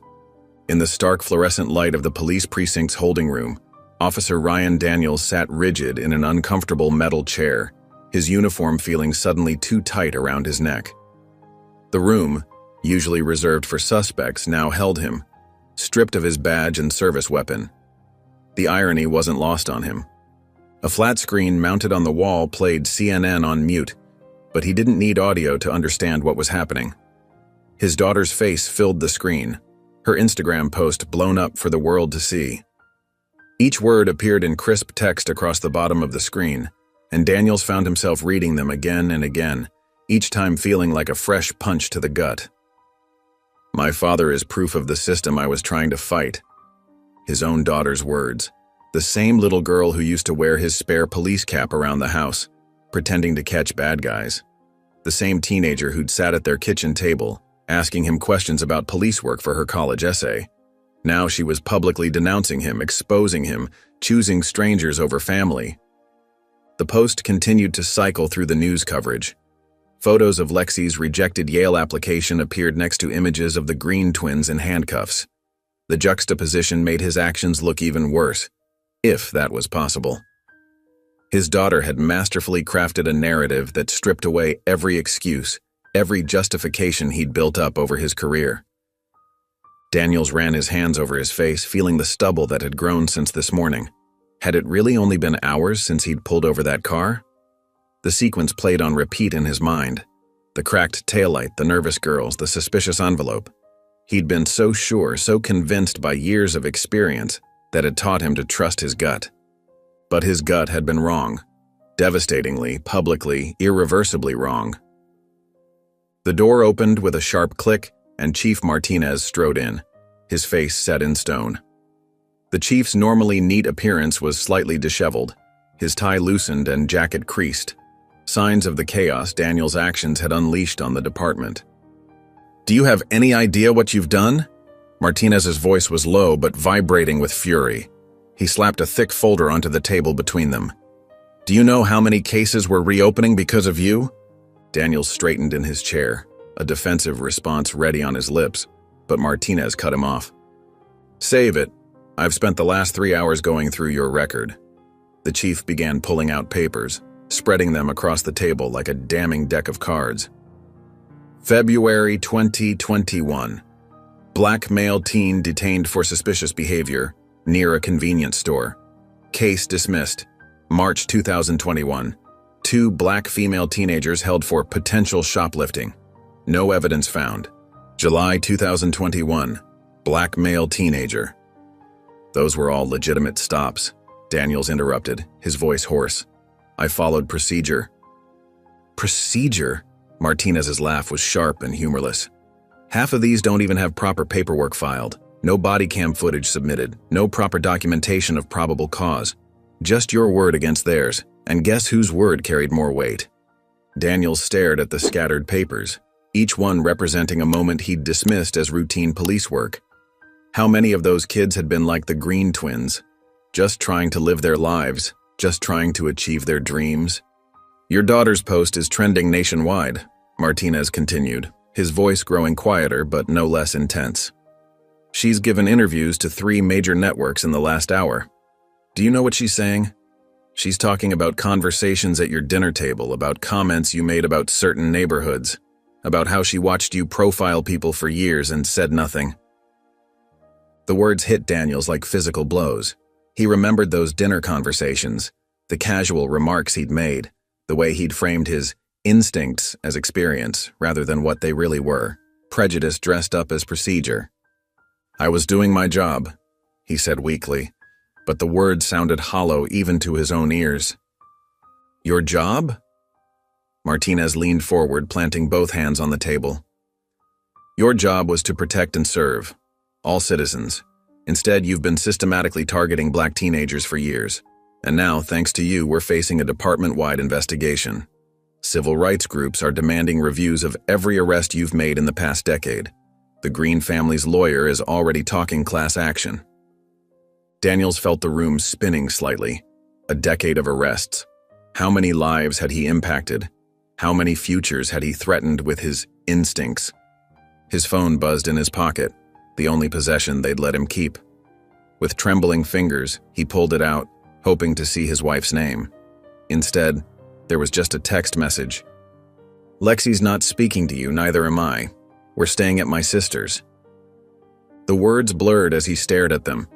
In the stark fluorescent light of the police precinct's holding room, Officer Ryan Daniels sat rigid in an uncomfortable metal chair, his uniform feeling suddenly too tight around his neck. The room, usually reserved for suspects, now held him, stripped of his badge and service weapon. The irony wasn't lost on him. A flat screen mounted on the wall played CNN on mute, but he didn't need audio to understand what was happening. His daughter's face filled the screen, her Instagram post blown up for the world to see. Each word appeared in crisp text across the bottom of the screen, and Daniels found himself reading them again and again, each time feeling like a fresh punch to the gut. My father is proof of the system I was trying to fight. His own daughter's words. The same little girl who used to wear his spare police cap around the house, pretending to catch bad guys. The same teenager who'd sat at their kitchen table, asking him questions about police work for her college essay. Now she was publicly denouncing him, exposing him, choosing strangers over family. The post continued to cycle through the news coverage. Photos of Lexi's rejected Yale application appeared next to images of the Green twins in handcuffs. The juxtaposition made his actions look even worse, if that was possible. His daughter had masterfully crafted a narrative that stripped away every excuse, every justification he'd built up over his career. Daniels ran his hands over his face, feeling the stubble that had grown since this morning. Had it really only been hours since he'd pulled over that car? The sequence played on repeat in his mind. The cracked taillight, the nervous girls, the suspicious envelope. He'd been so sure, so convinced by years of experience that had taught him to trust his gut. But his gut had been wrong. Devastatingly, publicly, irreversibly wrong. The door opened with a sharp click, and Chief Martinez strode in, his face set in stone. The chief's normally neat appearance was slightly disheveled, his tie loosened and jacket creased, signs of the chaos Daniels' actions had unleashed on the department. "Do you have any idea what you've done?" Martinez's voice was low but vibrating with fury. He slapped a thick folder onto the table between them. "Do you know how many cases we're reopening because of you?" Daniels straightened in his chair, a defensive response ready on his lips, but Martinez cut him off. "Save it. I've spent the last 3 hours going through your record." The chief began pulling out papers, spreading them across the table like a damning deck of cards. February 2021. Black male teen detained for suspicious behavior near a convenience store. Case dismissed. March 2021. 2 black female teenagers held for potential shoplifting. No evidence found. July 2021. Black male teenager. Those were all legitimate stops. Daniels interrupted, his voice hoarse. "I followed procedure." "Procedure?" Martinez's laugh was sharp and humorless. "Half of these don't even have proper paperwork filed. No body cam footage submitted, no proper documentation of probable cause. Just your word against theirs, and guess whose word carried more weight? Daniels stared at the scattered papers, each one representing a moment he'd dismissed as routine police work. How many of those kids had been like the Green twins, just trying to live their lives, just trying to achieve their dreams? Your daughter's post is trending nationwide, Martinez continued, his voice growing quieter but no less intense. She's given interviews to 3 major networks in the last hour. Do you know what she's saying? She's talking about conversations at your dinner table, about comments you made about certain neighborhoods, about how she watched you profile people for years and said nothing. The words hit Daniels like physical blows. He remembered those dinner conversations, the casual remarks he'd made, the way he'd framed his instincts as experience rather than what they really were, prejudice dressed up as procedure. I was doing my job, he said weakly, but the words sounded hollow even to his own ears. Your job? Martinez leaned forward, planting both hands on the table. Your job was to protect and serve all citizens. Instead, you've been systematically targeting black teenagers for years. And now, thanks to you, we're facing a department-wide investigation. Civil rights groups are demanding reviews of every arrest you've made in the past decade. The Green family's lawyer is already talking class action. Daniels felt the room spinning slightly. A decade of arrests. How many lives had he impacted? How many futures had he threatened with his instincts? His phone buzzed in his pocket, the only possession they'd let him keep. With trembling fingers, he pulled it out, hoping to see his wife's name. Instead, there was just a text message. Lexi's not speaking to you, neither am I. We're staying at my sister's. The words blurred as he stared at them.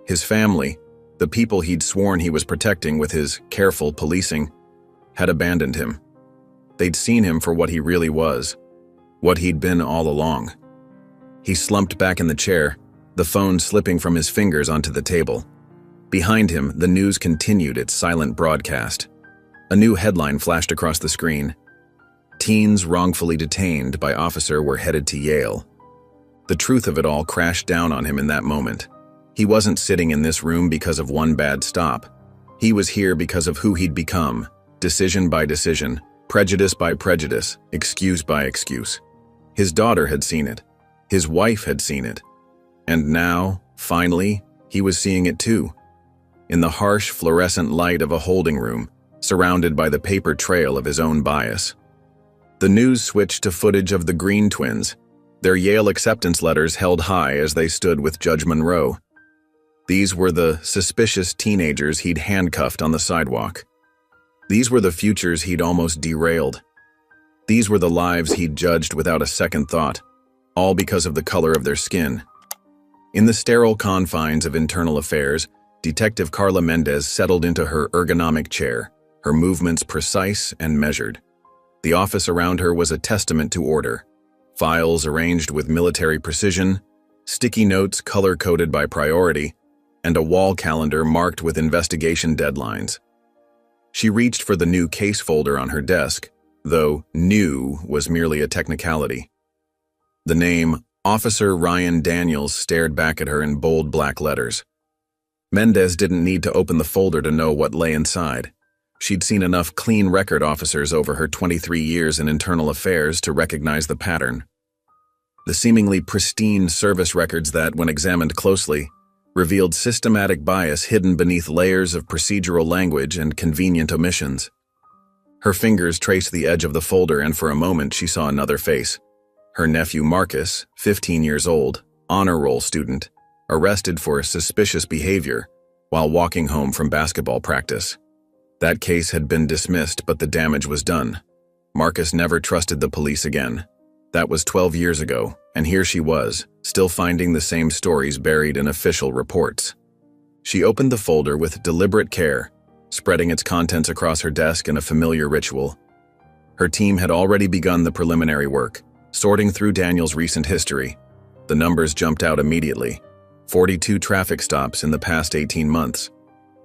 His family, the people he'd sworn he was protecting with his careful policing, had abandoned him. They'd seen him for what he really was, what he'd been all along. He slumped back in the chair, the phone slipping from his fingers onto the table. Behind him, the news continued its silent broadcast. A new headline flashed across the screen. Teens wrongfully detained by officer were headed to Yale. The truth of it all crashed down on him in that moment. He wasn't sitting in this room because of one bad stop. He was here because of who he'd become, decision by decision, prejudice by prejudice, excuse by excuse. His daughter had seen it. His wife had seen it. And now, finally, he was seeing it too. In the harsh, fluorescent light of a holding room, surrounded by the paper trail of his own bias. The news switched to footage of the Green twins, their Yale acceptance letters held high as they stood with Judge Monroe. These were the suspicious teenagers he'd handcuffed on the sidewalk. These were the futures he'd almost derailed. These were the lives he'd judged without a second thought, all because of the color of their skin. In the sterile confines of internal affairs, Detective Carla Mendez settled into her ergonomic chair, her movements precise and measured. The office around her was a testament to order. Files arranged with military precision, sticky notes color-coded by priority, and a wall calendar marked with investigation deadlines. She reached for the new case folder on her desk, though new was merely a technicality. The name Officer Ryan Daniels stared back at her in bold black letters. Mendez didn't need to open the folder to know what lay inside. She'd seen enough clean record officers over her 23 years in internal affairs to recognize the pattern. The seemingly pristine service records that, when examined closely, revealed systematic bias hidden beneath layers of procedural language and convenient omissions. Her fingers traced the edge of the folder, and for a moment she saw another face. Her nephew Marcus, 15 years old, honor roll student, arrested for suspicious behavior while walking home from basketball practice. That case had been dismissed, but the damage was done. Marcus never trusted the police again. That was 12 years ago, and here she was, still finding the same stories buried in official reports. She opened the folder with deliberate care, spreading its contents across her desk in a familiar ritual. Her team had already begun the preliminary work, sorting through Daniel's recent history. The numbers jumped out immediately. 42 traffic stops in the past 18 months.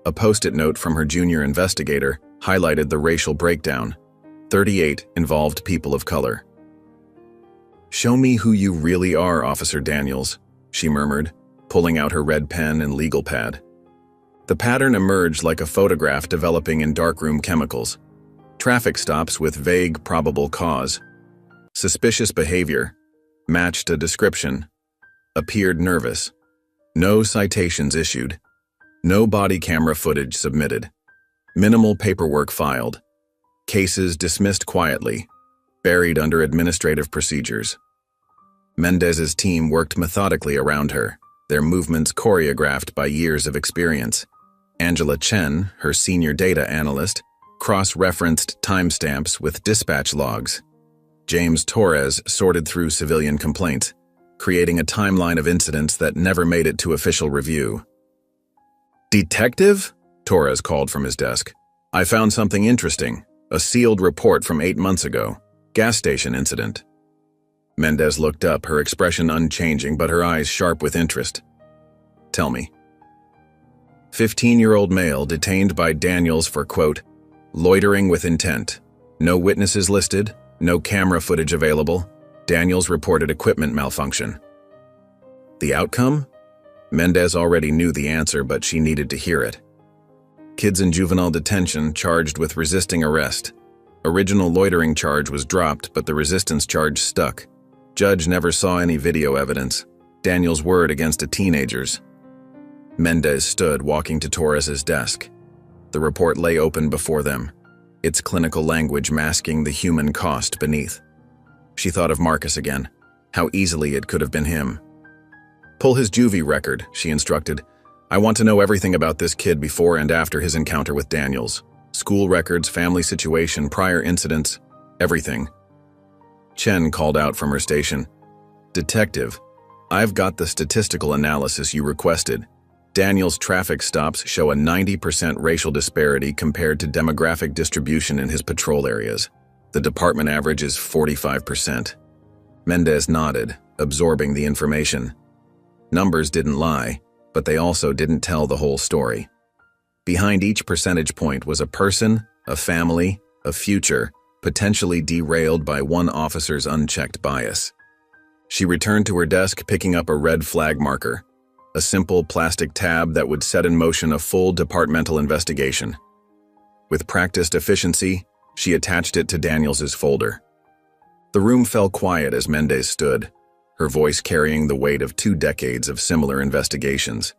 A post-it note from her junior investigator highlighted the racial breakdown. 38 involved people of color. "Show me who you really are, Officer Daniels," she murmured, pulling out her red pen and legal pad. The pattern emerged like a photograph developing in darkroom chemicals. Traffic stops with vague probable cause. Suspicious behavior. Matched a description. Appeared nervous. No citations issued. No body camera footage submitted. Minimal paperwork filed. Cases dismissed quietly, buried under administrative procedures. Mendez's team worked methodically around her, their movements choreographed by years of experience. Angela Chen, her senior data analyst, cross-referenced timestamps with dispatch logs. James Torres sorted through civilian complaints, creating a timeline of incidents that never made it to official review. "Detective?" Torres called from his desk. "I found something interesting. A sealed report from 8 months ago. Gas station incident." Mendez looked up, her expression unchanging but her eyes sharp with interest. "Tell me." 15-year-old male detained by Daniels for, quote, "loitering with intent. No witnesses listed, no camera footage available. Daniels reported equipment malfunction." The outcome? Mendez already knew the answer, but she needed to hear it. Kids in juvenile detention charged with resisting arrest. Original loitering charge was dropped, but the resistance charge stuck. Judge never saw any video evidence. Daniels' word against a teenager's. Mendez stood, walking to Torres's desk. The report lay open before them, its clinical language masking the human cost beneath. She thought of Marcus again, how easily it could have been him. "Pull his juvie record," she instructed. "I want to know everything about this kid before and after his encounter with Daniels. School records, family situation, prior incidents, everything." Chen called out from her station. "Detective, I've got the statistical analysis you requested. Daniels' traffic stops show a 90% racial disparity compared to demographic distribution in his patrol areas. The department average is 45%. Mendez nodded, absorbing the information. Numbers didn't lie, but they also didn't tell the whole story. Behind each percentage point was a person, a family, a future, potentially derailed by one officer's unchecked bias. She returned to her desk, picking up a red flag marker, a simple plastic tab that would set in motion a full departmental investigation. With practiced efficiency, she attached it to Daniels's folder. The room fell quiet as Mendez stood, her voice carrying the weight of 2 decades of similar investigations.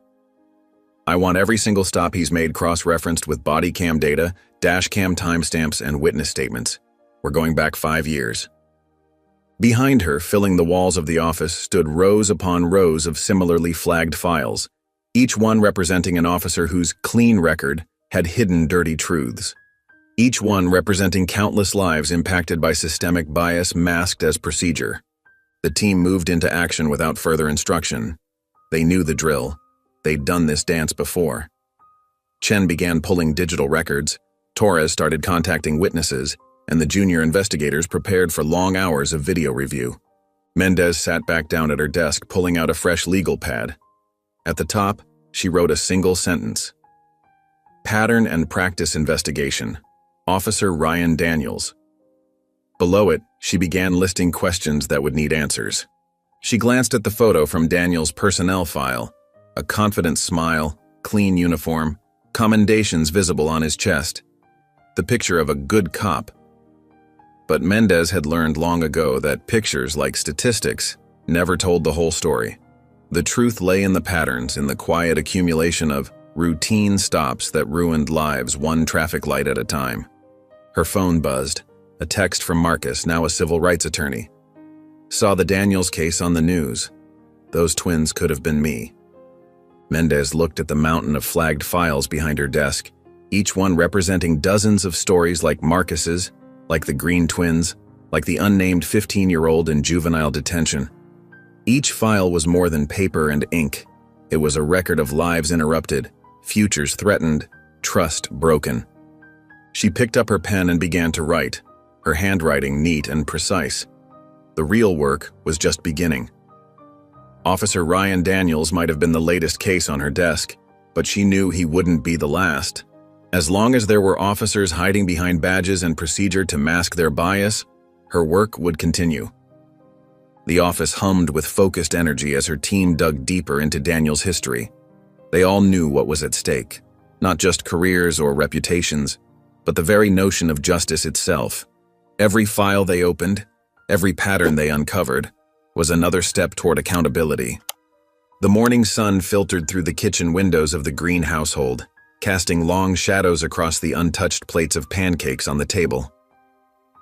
"I want every single stop he's made cross-referenced with body cam data, dash cam timestamps, and witness statements. We're going back 5 years. Behind her, filling the walls of the office, stood rows upon rows of similarly flagged files, each one representing an officer whose clean record had hidden dirty truths. Each one representing countless lives impacted by systemic bias masked as procedure. The team moved into action without further instruction. They knew the drill. They'd done this dance before. Chen began pulling digital records, Torres started contacting witnesses, and the junior investigators prepared for long hours of video review. Mendez sat back down at her desk, pulling out a fresh legal pad. At the top, she wrote a single sentence. "Pattern and Practice Investigation. Officer Ryan Daniels." Below it, she began listing questions that would need answers. She glanced at the photo from Daniels' personnel file, a confident smile, clean uniform, commendations visible on his chest. The picture of a good cop. But Mendez had learned long ago that pictures, like statistics, never told the whole story. The truth lay in the patterns, in the quiet accumulation of routine stops that ruined lives one traffic light at a time. Her phone buzzed, a text from Marcus, now a civil rights attorney. "Saw the Daniels case on the news. Those twins could have been me." Mendez looked at the mountain of flagged files behind her desk, each one representing dozens of stories like Marcus's, like the Green twins, like the unnamed 15-year-old in juvenile detention. Each file was more than paper and ink. It was a record of lives interrupted, futures threatened, trust broken. She picked up her pen and began to write, her handwriting neat and precise. The real work was just beginning. Officer Ryan Daniels might have been the latest case on her desk, but she knew he wouldn't be the last. As long as there were officers hiding behind badges and procedure to mask their bias, her work would continue. The office hummed with focused energy as her team dug deeper into Daniel's history. They all knew what was at stake, not just careers or reputations, but the very notion of justice itself. Every file they opened, every pattern they uncovered, was another step toward accountability. The morning sun filtered through the kitchen windows of the Green household, casting long shadows across the untouched plates of pancakes on the table.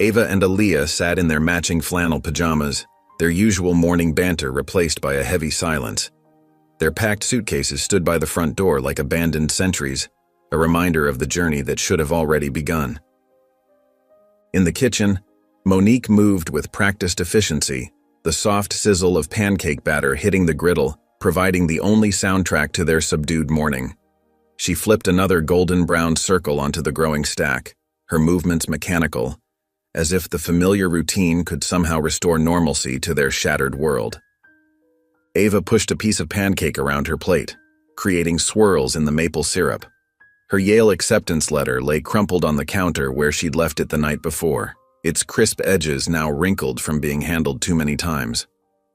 Ava and Aaliyah sat in their matching flannel pajamas, their usual morning banter replaced by a heavy silence. Their packed suitcases stood by the front door like abandoned sentries, a reminder of the journey that should have already begun. In the kitchen, Monique moved with practiced efficiency, the soft sizzle of pancake batter hitting the griddle, providing the only soundtrack to their subdued morning. She flipped another golden-brown circle onto the growing stack, her movements mechanical, as if the familiar routine could somehow restore normalcy to their shattered world. Ava pushed a piece of pancake around her plate, creating swirls in the maple syrup. Her Yale acceptance letter lay crumpled on the counter where she'd left it the night before, its crisp edges now wrinkled from being handled too many times.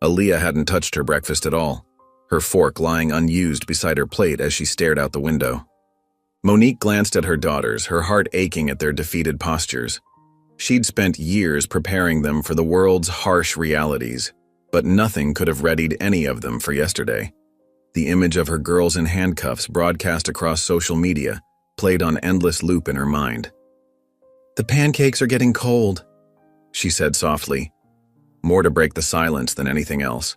Aaliyah hadn't touched her breakfast at all, her fork lying unused beside her plate as she stared out the window. Monique glanced at her daughters, her heart aching at their defeated postures. She'd spent years preparing them for the world's harsh realities, but nothing could have readied any of them for yesterday. The image of her girls in handcuffs broadcast across social media played on endless loop in her mind. "The pancakes are getting cold," she said softly, more to break the silence than anything else.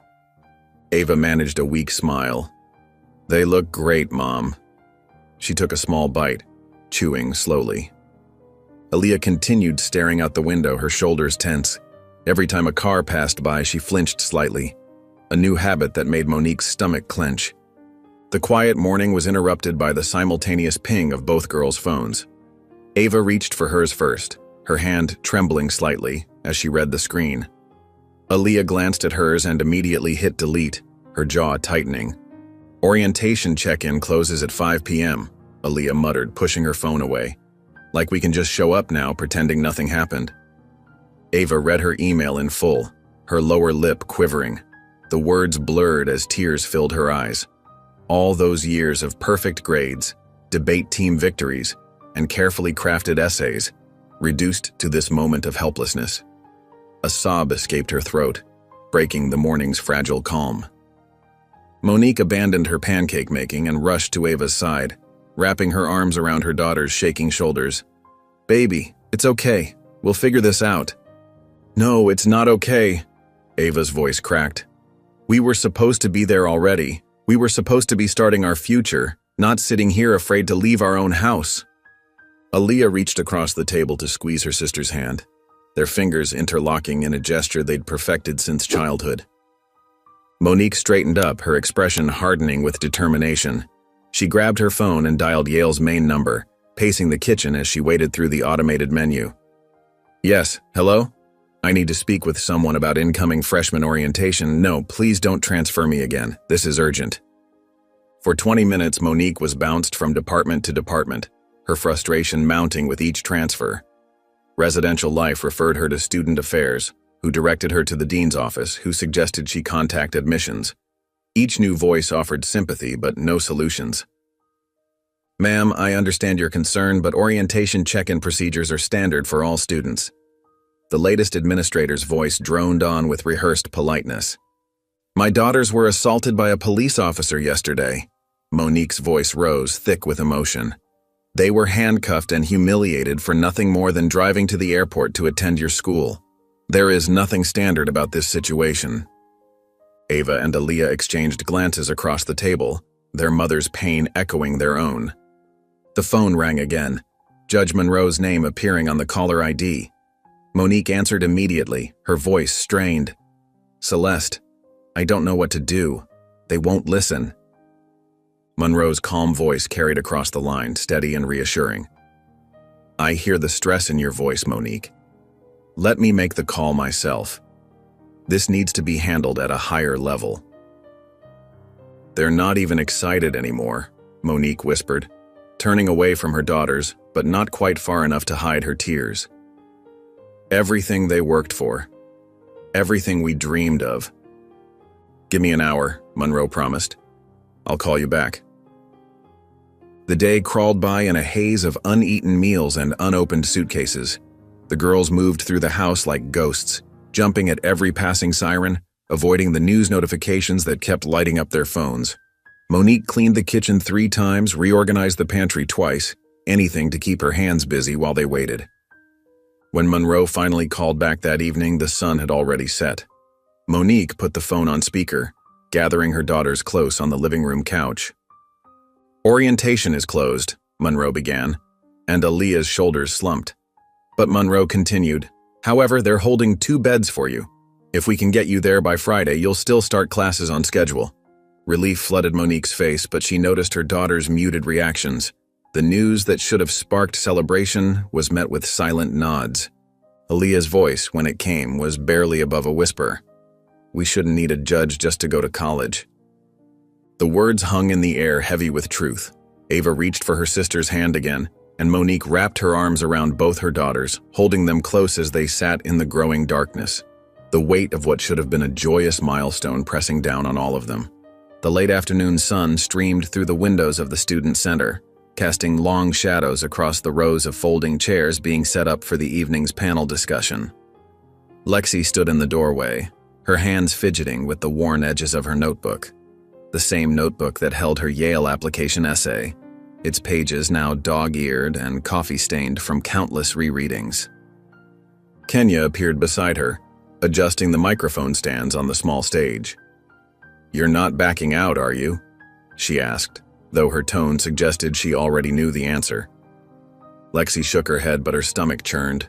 Ava managed a weak smile. "They look great, Mom." She took a small bite, chewing slowly. Aaliyah continued staring out the window, her shoulders tense. Every time a car passed by, she flinched slightly, a new habit that made Monique's stomach clench. The quiet morning was interrupted by the simultaneous ping of both girls' phones. Ava reached for hers first, her hand trembling slightly as she read the screen. Aaliyah glanced at hers and immediately hit delete, her jaw tightening. "Orientation check-in closes at 5 p.m., Aaliyah muttered, pushing her phone away. "Like we can just show up now, pretending nothing happened." Ava read her email in full, her lower lip quivering. The words blurred as tears filled her eyes. All those years of perfect grades, debate team victories, and carefully crafted essays, reduced to this moment of helplessness. A sob escaped her throat, breaking the morning's fragile calm. Monique abandoned her pancake making and rushed to Ava's side, wrapping her arms around her daughter's shaking shoulders. "Baby, it's okay. We'll figure this out." "No, it's not okay," Ava's voice cracked. "We were supposed to be there already. We were supposed to be starting our future, not sitting here afraid to leave our own house." Aaliyah reached across the table to squeeze her sister's hand, their fingers interlocking in a gesture they'd perfected since childhood. Monique straightened up, her expression hardening with determination. She grabbed her phone and dialed Yale's main number, pacing the kitchen as she waded through the automated menu. "Yes, hello? I need to speak with someone about incoming freshman orientation. No, please don't transfer me again. This is urgent." For 20 minutes, Monique was bounced from department to department, her frustration mounting with each transfer. Residential life referred her to student affairs, who directed her to the dean's office, who suggested she contact admissions. Each new voice offered sympathy, but no solutions. "Ma'am, I understand your concern, but orientation check-in procedures are standard for all students." The latest administrator's voice droned on with rehearsed politeness. "My daughters were assaulted by a police officer yesterday." Monique's voice rose, thick with emotion. "They were handcuffed and humiliated for nothing more than driving to the airport to attend your school. There is nothing standard about this situation." Ava and Aaliyah exchanged glances across the table, their mother's pain echoing their own. The phone rang again, Judge Monroe's name appearing on the caller ID. Monique answered immediately, her voice strained. "Celeste, I don't know what to do. They won't listen." Monroe's calm voice carried across the line, steady and reassuring. "I hear the stress in your voice, Monique. Let me make the call myself. This needs to be handled at a higher level." "They're not even excited anymore," Monique whispered, turning away from her daughters, but not quite far enough to hide her tears. "Everything they worked for. Everything we dreamed of. "Give me an hour," Monroe promised. "I'll call you back." The day crawled by in a haze of uneaten meals and unopened suitcases. The girls moved through the house like ghosts, jumping at every passing siren, avoiding the news notifications that kept lighting up their phones. Monique cleaned the kitchen 3 times, reorganized the pantry twice, anything to keep her hands busy while they waited. When Monroe finally called back that evening, the sun had already set. Monique put the phone on speaker, gathering her daughters close on the living room couch. "Orientation is closed," Monroe began, and Aaliyah's shoulders slumped. But Monroe continued, "However, they're holding 2 beds for you. If we can get you there by Friday, you'll still start classes on schedule." Relief flooded Monique's face, but she noticed her daughter's muted reactions. The news that should have sparked celebration was met with silent nods. Aaliyah's voice, when it came, was barely above a whisper. "We shouldn't need a judge just to go to college." The words hung in the air, heavy with truth. Ava reached for her sister's hand again, and Monique wrapped her arms around both her daughters, holding them close as they sat in the growing darkness. The weight of what should have been a joyous milestone pressing down on all of them. The late afternoon sun streamed through the windows of the student center, casting long shadows across the rows of folding chairs being set up for the evening's panel discussion. Lexi stood in the doorway, her hands fidgeting with the worn edges of her notebook. The same notebook that held her Yale application essay, its pages now dog-eared and coffee-stained from countless rereadings. Kenya appeared beside her, adjusting the microphone stands on the small stage. "You're not backing out, are you?" she asked, though her tone suggested she already knew the answer. Lexi shook her head, but her stomach churned.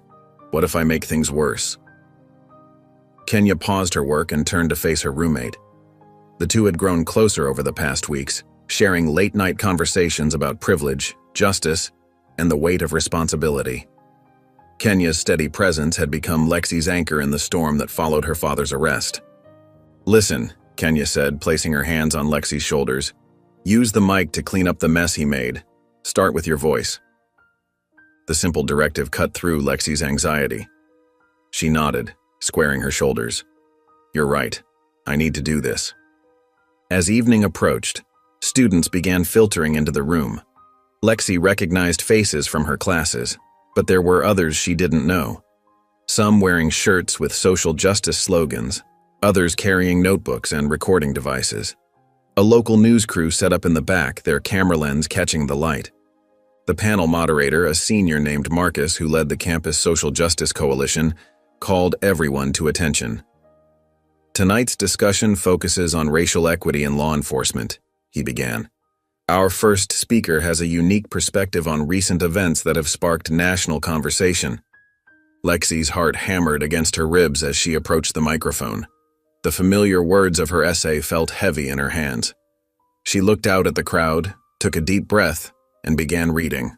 "What if I make things worse?" Kenya paused her work and turned to face her roommate. The two had grown closer over the past weeks, sharing late-night conversations about privilege, justice, and the weight of responsibility. Kenya's steady presence had become Lexi's anchor in the storm that followed her father's arrest. "Listen," Kenya said, placing her hands on Lexi's shoulders. "Use the mic to clean up the mess he made. Start with your voice." The simple directive cut through Lexi's anxiety. She nodded, squaring her shoulders. "You're right. I need to do this." As evening approached, students began filtering into the room. Lexi recognized faces from her classes, but there were others she didn't know. Some wearing shirts with social justice slogans, others carrying notebooks and recording devices. A local news crew set up in the back, their camera lens catching the light. The panel moderator, a senior named Marcus who led the campus social justice coalition, called everyone to attention. "Tonight's discussion focuses on racial equity in law enforcement," he began. "Our first speaker has a unique perspective on recent events that have sparked national conversation." Lexi's heart hammered against her ribs as she approached the microphone. The familiar words of her essay felt heavy in her hands. She looked out at the crowd, took a deep breath, and began reading.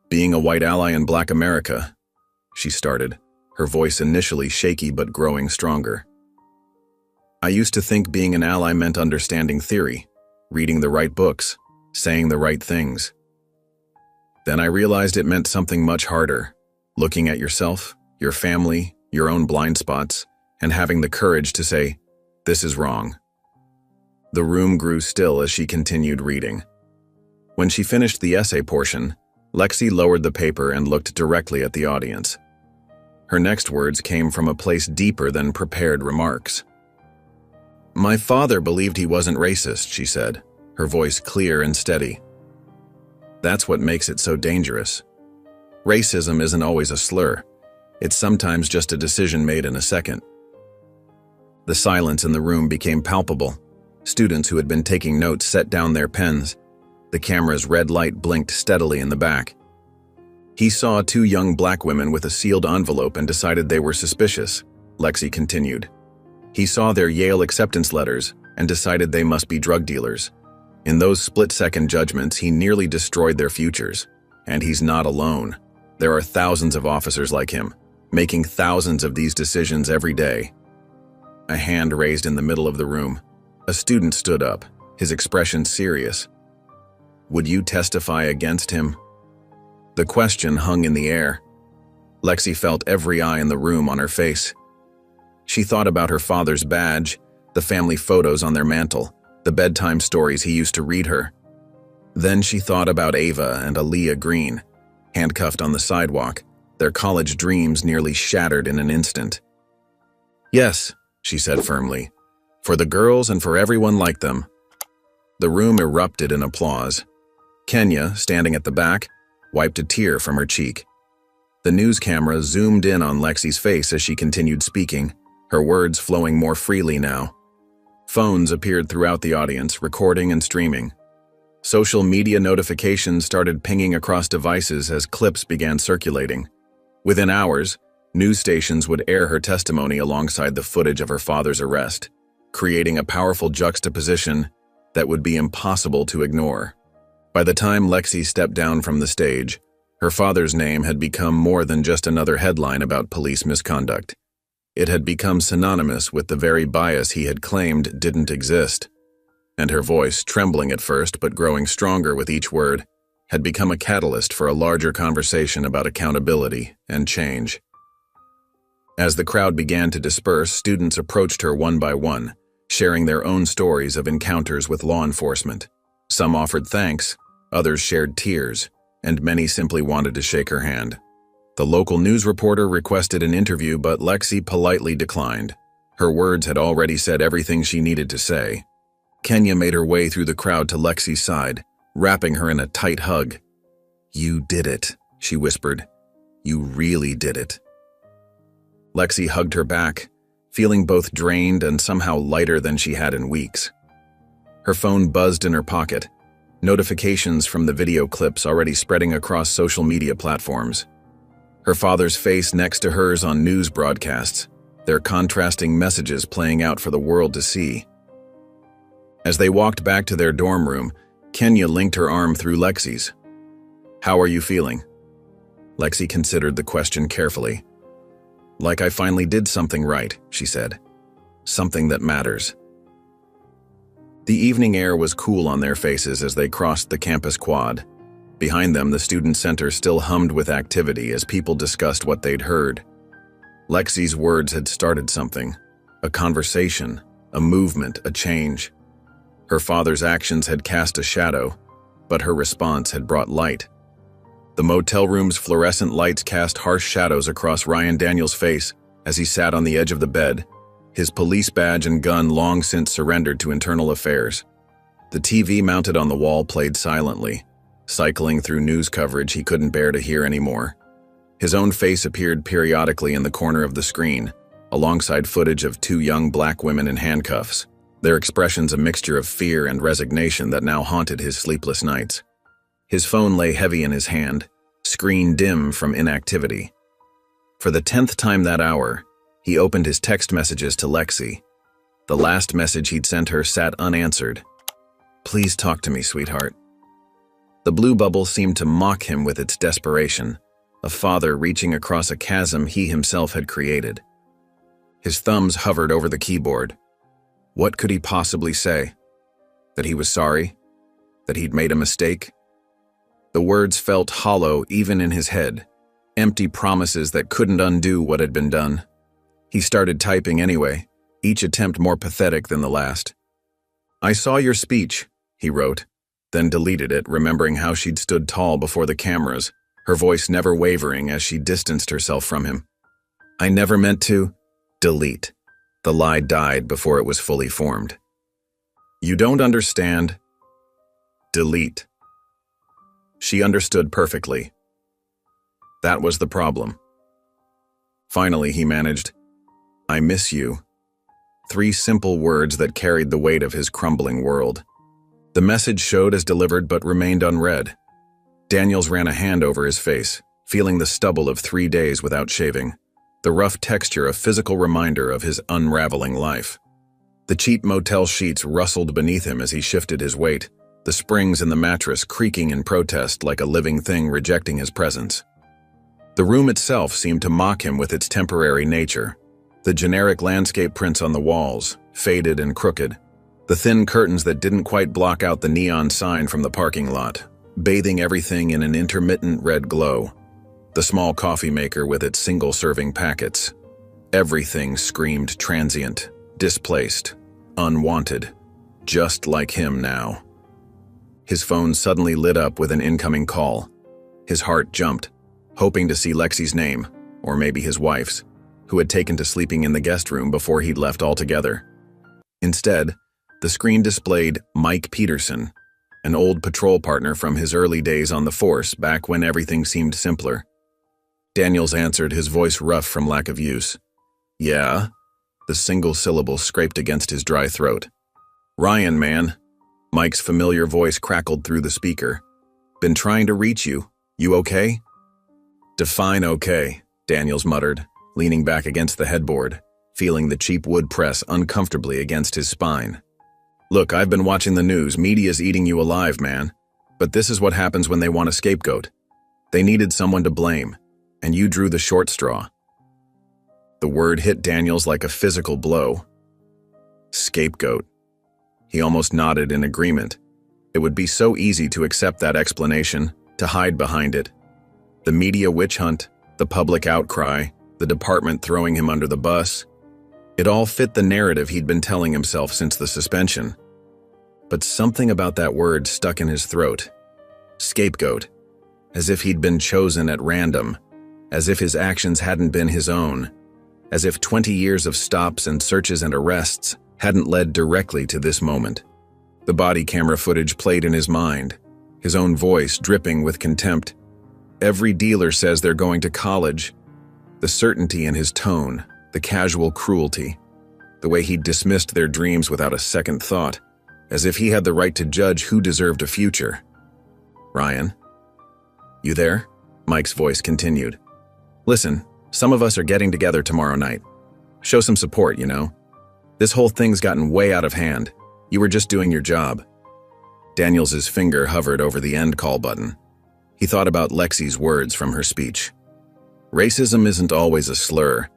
"Being a white ally in Black America," she started, her voice initially shaky but growing stronger. "I used to think being an ally meant understanding theory, reading the right books, saying the right things. Then I realized it meant something much harder, looking at yourself, your family, your own blind spots, and having the courage to say, 'This is wrong.'" The room grew still as she continued reading. When she finished the essay portion, Lexi lowered the paper and looked directly at the audience. Her next words came from a place deeper than prepared remarks. "My father believed he wasn't racist," she said, her voice clear and steady. "That's what makes it so dangerous. Racism isn't always a slur. It's sometimes just a decision made in a second." The silence in the room became palpable. Students who had been taking notes set down their pens. The camera's red light blinked steadily in the back. "He saw 2 young Black women with a sealed envelope and decided they were suspicious," Lexi continued. "He saw their Yale acceptance letters and decided they must be drug dealers. In those split-second judgments, he nearly destroyed their futures. And he's not alone. There are thousands of officers like him, making thousands of these decisions every day." A hand raised in the middle of the room. A student stood up, his expression serious. "Would you testify against him?" The question hung in the air. Lexi felt every eye in the room on her face. She thought about her father's badge, the family photos on their mantle, the bedtime stories he used to read her. Then she thought about Ava and Aaliyah Green, handcuffed on the sidewalk, their college dreams nearly shattered in an instant. "Yes," she said firmly, "for the girls and for everyone like them." The room erupted in applause. Kenya, standing at the back, wiped a tear from her cheek. The news camera zoomed in on Lexi's face as she continued speaking, her words flowing more freely now. Phones appeared throughout the audience, recording and streaming. Social media notifications started pinging across devices as clips began circulating. Within hours, news stations would air her testimony alongside the footage of her father's arrest, creating a powerful juxtaposition that would be impossible to ignore. By the time Lexi stepped down from the stage, her father's name had become more than just another headline about police misconduct. It had become synonymous with the very bias he had claimed didn't exist. And her voice, trembling at first but growing stronger with each word, had become a catalyst for a larger conversation about accountability and change. As the crowd began to disperse, students approached her one by one, sharing their own stories of encounters with law enforcement. Some offered thanks, others shared tears, and many simply wanted to shake her hand. The local news reporter requested an interview, but Lexi politely declined. Her words had already said everything she needed to say. Kenya made her way through the crowd to Lexi's side, wrapping her in a tight hug. "You did it," she whispered. "You really did it." Lexi hugged her back, feeling both drained and somehow lighter than she had in weeks. Her phone buzzed in her pocket, notifications from the video clips already spreading across social media platforms. Her father's face next to hers on news broadcasts, their contrasting messages playing out for the world to see. As they walked back to their dorm room, Kenya linked her arm through Lexi's. "How are you feeling?" Lexi considered the question carefully. "Like I finally did something right," she said. "Something that matters." The evening air was cool on their faces as they crossed the campus quad. Behind them, the student center still hummed with activity as people discussed what they'd heard. Lexi's words had started something, a conversation, a movement, a change. Her father's actions had cast a shadow, but her response had brought light. The motel room's fluorescent lights cast harsh shadows across Ryan Daniels' face as he sat on the edge of the bed, his police badge and gun long since surrendered to internal affairs. The TV mounted on the wall played silently, cycling through news coverage he couldn't bear to hear anymore. His own face appeared periodically in the corner of the screen, alongside footage of two young black women in handcuffs, their expressions a mixture of fear and resignation that now haunted his sleepless nights. His phone lay heavy in his hand, screen dim from inactivity. For the 10th time that hour, he opened his text messages to Lexi. The last message he'd sent her sat unanswered. "Please talk to me, sweetheart." The blue bubble seemed to mock him with its desperation, a father reaching across a chasm he himself had created. His thumbs hovered over the keyboard. What could he possibly say? That he was sorry? That he'd made a mistake? The words felt hollow even in his head, empty promises that couldn't undo what had been done. He started typing anyway, each attempt more pathetic than the last. "I saw your speech," he wrote, then deleted it, remembering how she'd stood tall before the cameras, her voice never wavering as she distanced herself from him. "I never meant to..." Delete. The lie died before it was fully formed. "You don't understand." Delete. She understood perfectly. That was the problem. Finally, he managed, "I miss you." 3 simple words that carried the weight of his crumbling world. The message showed as delivered but remained unread. Daniels ran a hand over his face, feeling the stubble of 3 days without shaving, the rough texture a physical reminder of his unraveling life. The cheap motel sheets rustled beneath him as he shifted his weight, the springs in the mattress creaking in protest like a living thing rejecting his presence. The room itself seemed to mock him with its temporary nature. The generic landscape prints on the walls, faded and crooked. The thin curtains that didn't quite block out the neon sign from the parking lot, bathing everything in an intermittent red glow. The small coffee maker with its single-serving packets. Everything screamed transient, displaced, unwanted, just like him now. His phone suddenly lit up with an incoming call. His heart jumped, hoping to see Lexi's name, or maybe his wife's, who had taken to sleeping in the guest room before he'd left altogether. Instead, the screen displayed Mike Peterson, an old patrol partner from his early days on the force back when everything seemed simpler. Daniels answered, his voice rough from lack of use. "Yeah?" The single syllable scraped against his dry throat. "Ryan, man." Mike's familiar voice crackled through the speaker. "Been trying to reach you. You okay?" "Define okay," Daniels muttered, leaning back against the headboard, feeling the cheap wood press uncomfortably against his spine. "Look, I've been watching the news. Media's eating you alive, man. But this is what happens when they want a scapegoat. They needed someone to blame, and you drew the short straw." The word hit Daniels like a physical blow. Scapegoat. He almost nodded in agreement. It would be so easy to accept that explanation, to hide behind it. The media witch hunt, the public outcry, the department throwing him under the bus. It all fit the narrative he'd been telling himself since the suspension. But something about that word stuck in his throat. Scapegoat. As if he'd been chosen at random. As if his actions hadn't been his own. As if 20 years of stops and searches and arrests hadn't led directly to this moment. The body camera footage played in his mind, his own voice dripping with contempt. Every dealer says they're going to college. The certainty in his tone, the casual cruelty, the way he dismissed their dreams without a second thought, as if he had the right to judge who deserved a future. "Ryan? You there?" Mike's voice continued. "Listen, some of us are getting together tomorrow night. Show some support, you know. This whole thing's gotten way out of hand. You were just doing your job." Daniels's finger hovered over the end call button. He thought about Lexi's words from her speech. Racism isn't always a slur.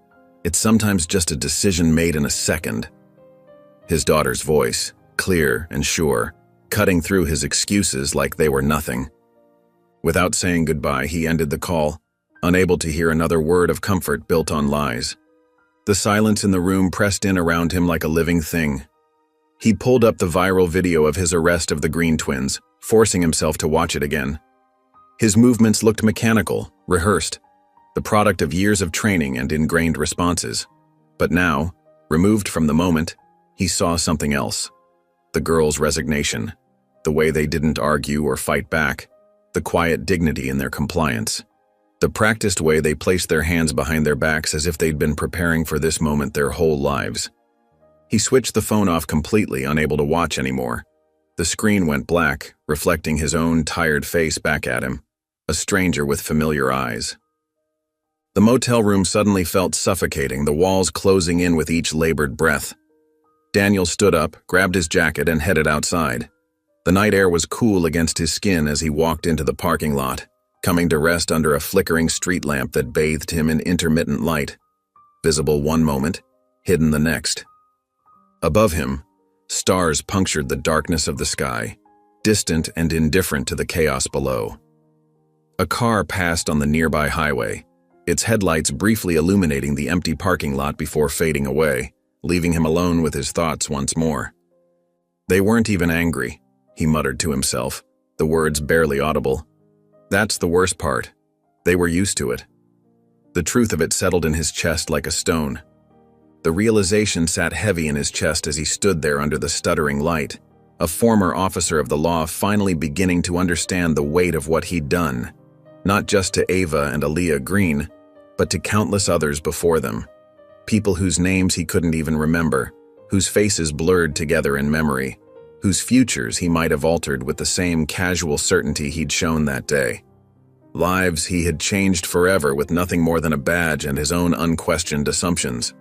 It's sometimes just a decision made in a second. His daughter's voice, clear and sure, cutting through his excuses like they were nothing. Without saying goodbye, he ended the call, unable to hear another word of comfort built on lies. The silence in the room pressed in around him like a living thing. He pulled up the viral video of his arrest of the Green twins, forcing himself to watch it again. His movements looked mechanical, rehearsed, the product of years of training and ingrained responses. But now, removed from the moment, he saw something else. The girls' resignation, the way they didn't argue or fight back, the quiet dignity in their compliance. The practiced way they placed their hands behind their backs as if they'd been preparing for this moment their whole lives. He switched the phone off completely, unable to watch anymore. The screen went black, reflecting his own tired face back at him, a stranger with familiar eyes. The motel room suddenly felt suffocating, the walls closing in with each labored breath. Daniel stood up, grabbed his jacket, and headed outside. The night air was cool against his skin as he walked into the parking lot, coming to rest under a flickering street lamp that bathed him in intermittent light, visible one moment, hidden the next. Above him, stars punctured the darkness of the sky, distant and indifferent to the chaos below. A car passed on the nearby highway, its headlights briefly illuminating the empty parking lot before fading away, leaving him alone with his thoughts once more. They weren't even angry, he muttered to himself, the words barely audible. That's the worst part. They were used to it. The truth of it settled in his chest like a stone. The realization sat heavy in his chest as he stood there under the stuttering light, a former officer of the law finally beginning to understand the weight of what he'd done, not just to Ava and Aaliyah Green, but to countless others before them, people whose names he couldn't even remember, whose faces blurred together in memory, whose futures he might have altered with the same casual certainty he'd shown that day. Lives he had changed forever with nothing more than a badge and his own unquestioned assumptions.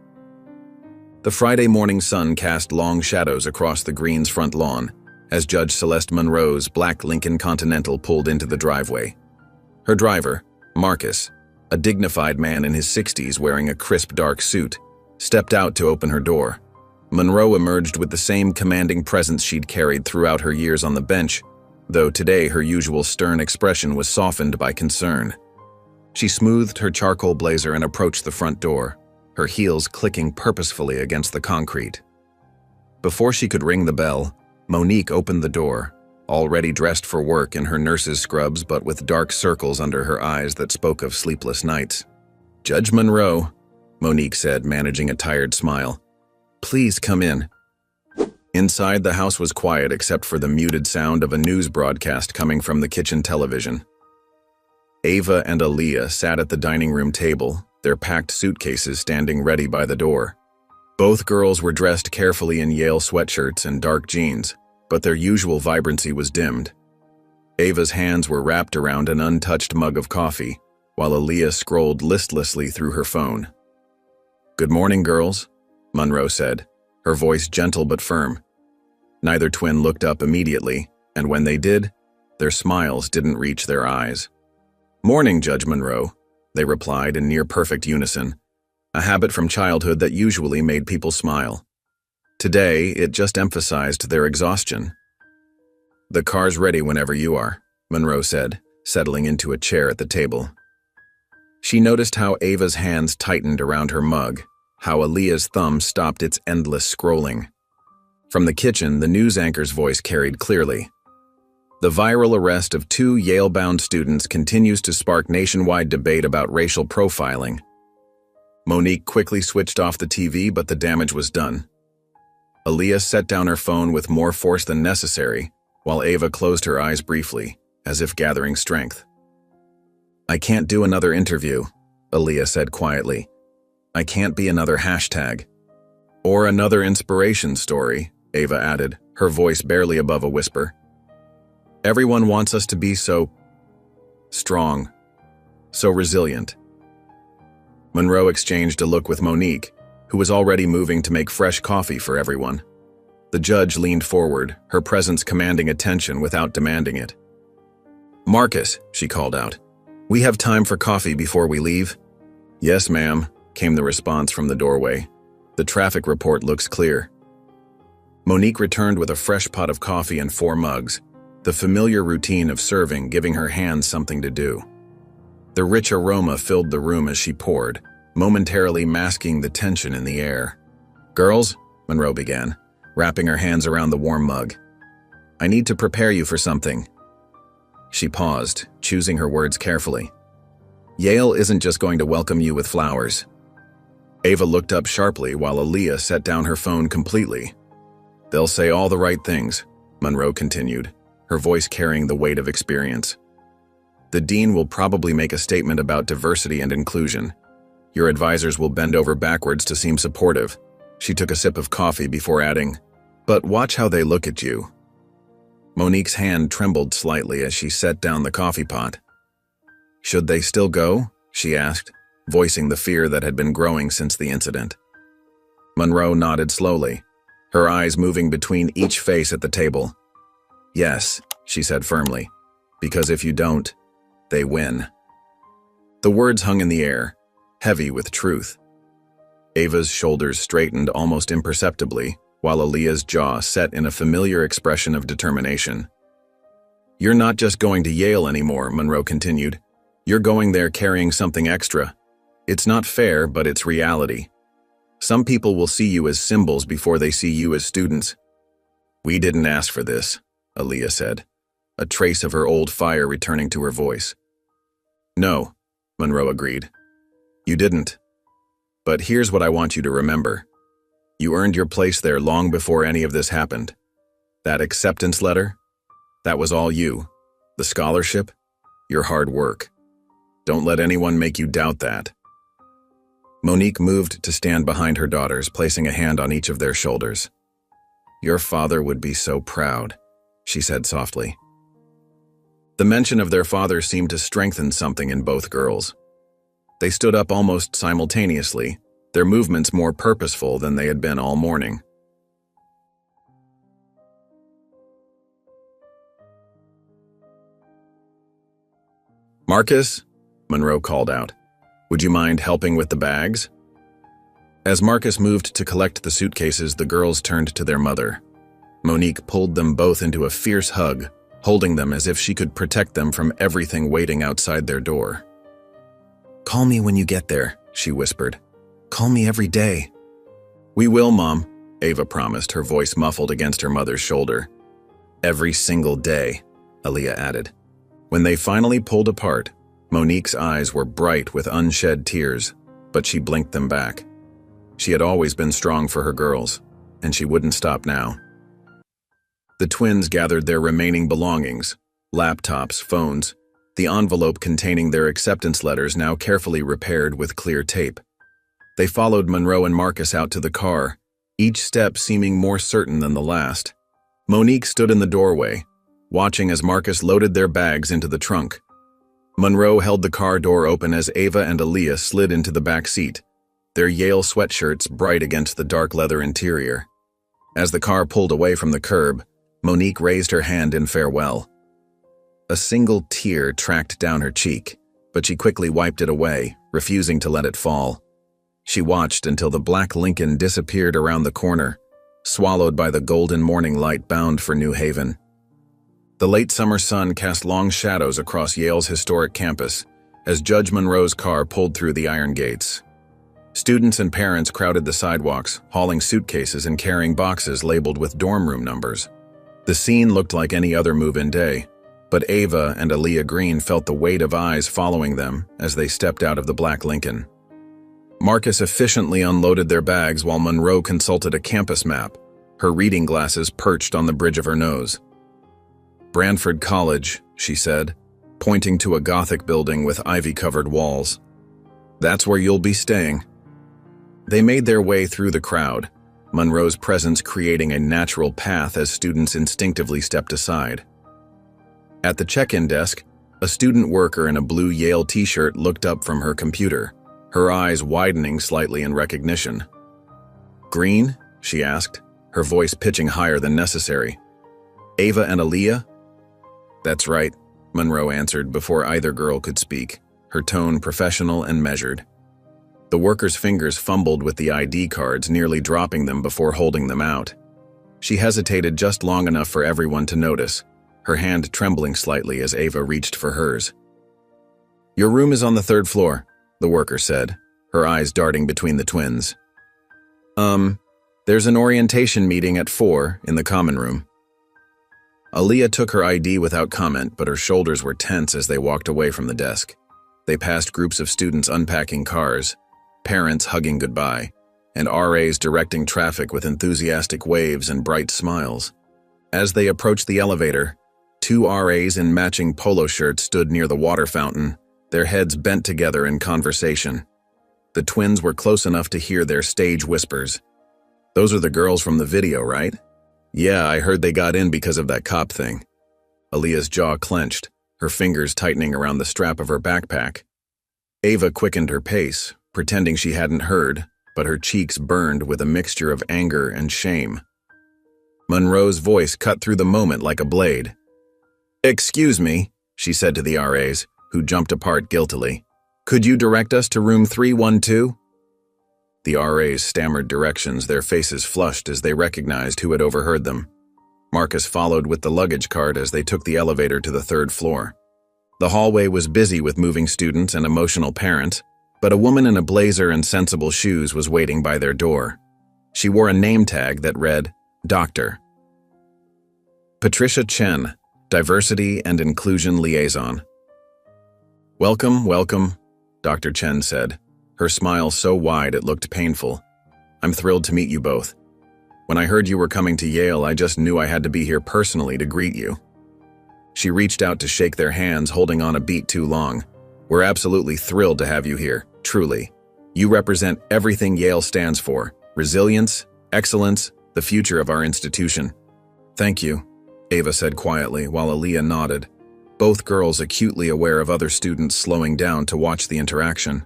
The Friday morning sun cast long shadows across the Greens' front lawn as Judge Celeste Monroe's black Lincoln Continental pulled into the driveway. Her driver, Marcus, a dignified man in his 60s wearing a crisp dark suit, stepped out to open her door. Monroe emerged with the same commanding presence she'd carried throughout her years on the bench, though today her usual stern expression was softened by concern. She smoothed her charcoal blazer and approached the front door, her heels clicking purposefully against the concrete. Before she could ring the bell, Monique opened the door, already dressed for work in her nurse's scrubs but with dark circles under her eyes that spoke of sleepless nights. "Judge Monroe," Monique said, managing a tired smile. "Please come in." Inside, the house was quiet except for the muted sound of a news broadcast coming from the kitchen television. Ava and Aaliyah sat at the dining room table, their packed suitcases standing ready by the door. Both girls were dressed carefully in Yale sweatshirts and dark jeans, but their usual vibrancy was dimmed. Ava's hands were wrapped around an untouched mug of coffee, while Aaliyah scrolled listlessly through her phone. "Good morning, girls," Monroe said, her voice gentle but firm. Neither twin looked up immediately, and when they did, their smiles didn't reach their eyes. "Morning, Judge Monroe," they replied in near-perfect unison, a habit from childhood that usually made people smile. Today, it just emphasized their exhaustion. "The car's ready whenever you are," Monroe said, settling into a chair at the table. She noticed how Ava's hands tightened around her mug, how Aaliyah's thumb stopped its endless scrolling. From the kitchen, the news anchor's voice carried clearly. "The viral arrest of 2 Yale-bound students continues to spark nationwide debate about racial profiling." Monique quickly switched off the TV, but the damage was done. Aaliyah set down her phone with more force than necessary, while Ava closed her eyes briefly, as if gathering strength. "I can't do another interview," Aaliyah said quietly. "I can't be another hashtag." "Or another inspiration story," Ava added, her voice barely above a whisper. "Everyone wants us to be so strong, so resilient." Monroe exchanged a look with Monique, who was already moving to make fresh coffee for everyone. The judge leaned forward, her presence commanding attention without demanding it. "Marcus," she called out, "we have time for coffee before we leave?" "Yes, ma'am," came the response from the doorway. "The traffic report looks clear." Monique returned with a fresh pot of coffee and 4 mugs, the familiar routine of serving giving her hands something to do. The rich aroma filled the room as she poured, momentarily masking the tension in the air. "Girls," Monroe began, wrapping her hands around the warm mug, "I need to prepare you for something." She paused, choosing her words carefully. "Yale isn't just going to welcome you with flowers." Ava looked up sharply while Aaliyah set down her phone completely. "They'll say all the right things," Monroe continued, her voice carrying the weight of experience. "The dean will probably make a statement about diversity and inclusion. Your advisors will bend over backwards to seem supportive." She took a sip of coffee before adding, "But watch how they look at you." Monique's hand trembled slightly as she set down the coffee pot. "Should they still go?" she asked, voicing the fear that had been growing since the incident. Monroe nodded slowly, her eyes moving between each face at the table. "Yes," she said firmly, "because if you don't, they win." The words hung in the air, heavy with truth. Ava's shoulders straightened almost imperceptibly, while Aaliyah's jaw set in a familiar expression of determination. "You're not just going to Yale anymore," Monroe continued. "You're going there carrying something extra. It's not fair, but it's reality. Some people will see you as symbols before they see you as students." "We didn't ask for this," Aaliyah said, a trace of her old fire returning to her voice. "No," Monroe agreed. "You didn't. But here's what I want you to remember. You earned your place there long before any of this happened. That acceptance letter, that was all you. The scholarship, your hard work. Don't let anyone make you doubt that." Monique moved to stand behind her daughters, placing a hand on each of their shoulders. "Your father would be so proud," she said softly. The mention of their father seemed to strengthen something in both girls. They stood up almost simultaneously, their movements more purposeful than they had been all morning. "Marcus," Monroe called out, "would you mind helping with the bags?" As Marcus moved to collect the suitcases, the girls turned to their mother. Monique pulled them both into a fierce hug, holding them as if she could protect them from everything waiting outside their door. "Call me when you get there," she whispered. Call me every day." "We will, Mom," Ava promised, her voice muffled against her mother's shoulder. "Every single day," Aaliyah added. When they finally pulled apart, Monique's eyes were bright with unshed tears, but she blinked them back. She had always been strong for her girls, and she wouldn't stop now. The twins gathered their remaining belongings, laptops, phones, the envelope containing their acceptance letters now carefully repaired with clear tape. They followed Monroe and Marcus out to the car, each step seeming more certain than the last. Monique stood in the doorway, watching as Marcus loaded their bags into the trunk. Monroe held the car door open as Ava and Aaliyah slid into the back seat, their Yale sweatshirts bright against the dark leather interior. As the car pulled away from the curb, Monique raised her hand in farewell. A single tear tracked down her cheek, but she quickly wiped it away, refusing to let it fall. She watched until the black Lincoln disappeared around the corner, swallowed by the golden morning light bound for New Haven. The late summer sun cast long shadows across Yale's historic campus as Judge Monroe's car pulled through the iron gates. Students and parents crowded the sidewalks, hauling suitcases and carrying boxes labeled with dorm room numbers. The scene looked like any other move-in day, but Ava and Aaliyah Green felt the weight of eyes following them as they stepped out of the black Lincoln. Marcus efficiently unloaded their bags while Monroe consulted a campus map, her reading glasses perched on the bridge of her nose. "Branford College," she said, pointing to a Gothic building with ivy-covered walls. "That's where you'll be staying." They made their way through the crowd, Monroe's presence creating a natural path as students instinctively stepped aside. At the check-in desk, a student worker in a blue Yale t-shirt looked up from her computer, her eyes widening slightly in recognition. "Green?" she asked, her voice pitching higher than necessary. "Ava and Aaliyah?" "That's right," Monroe answered before either girl could speak, her tone professional and measured. The worker's fingers fumbled with the ID cards, nearly dropping them before holding them out. She hesitated just long enough for everyone to notice, her hand trembling slightly as Ava reached for hers. "Your room is on the 3rd floor," the worker said, her eyes darting between the twins. There's an orientation meeting at 4 in the common room." Aaliyah took her ID without comment, but her shoulders were tense as they walked away from the desk. They passed groups of students unpacking cars, parents hugging goodbye, and RAs directing traffic with enthusiastic waves and bright smiles. As they approached the elevator, 2 RAs in matching polo shirts stood near the water fountain, their heads bent together in conversation. The twins were close enough to hear their stage whispers. "Those are the girls from the video, right?" "Yeah, I heard they got in because of that cop thing." Aaliyah's jaw clenched, her fingers tightening around the strap of her backpack. Ava quickened her pace, pretending she hadn't heard, but her cheeks burned with a mixture of anger and shame. Monroe's voice cut through the moment like a blade. "Excuse me," she said to the RAs, who jumped apart guiltily. "Could you direct us to room 312? The RAs stammered directions, their faces flushed as they recognized who had overheard them. Marcus followed with the luggage cart as they took the elevator to the 3rd floor. The hallway was busy with moving students and emotional parents, but a woman in a blazer and sensible shoes was waiting by their door. She wore a name tag that read, Doctor. Patricia Chen, Diversity and Inclusion Liaison. "Welcome, welcome," Dr. Chen said, her smile so wide it looked painful. "I'm thrilled to meet you both. When I heard you were coming to Yale, I just knew I had to be here personally to greet you." She reached out to shake their hands, holding on a beat too long. "We're absolutely thrilled to have you here, truly. You represent everything Yale stands for: resilience, excellence, the future of our institution." "Thank you," Ava said quietly while Aaliyah nodded, both girls acutely aware of other students slowing down to watch the interaction.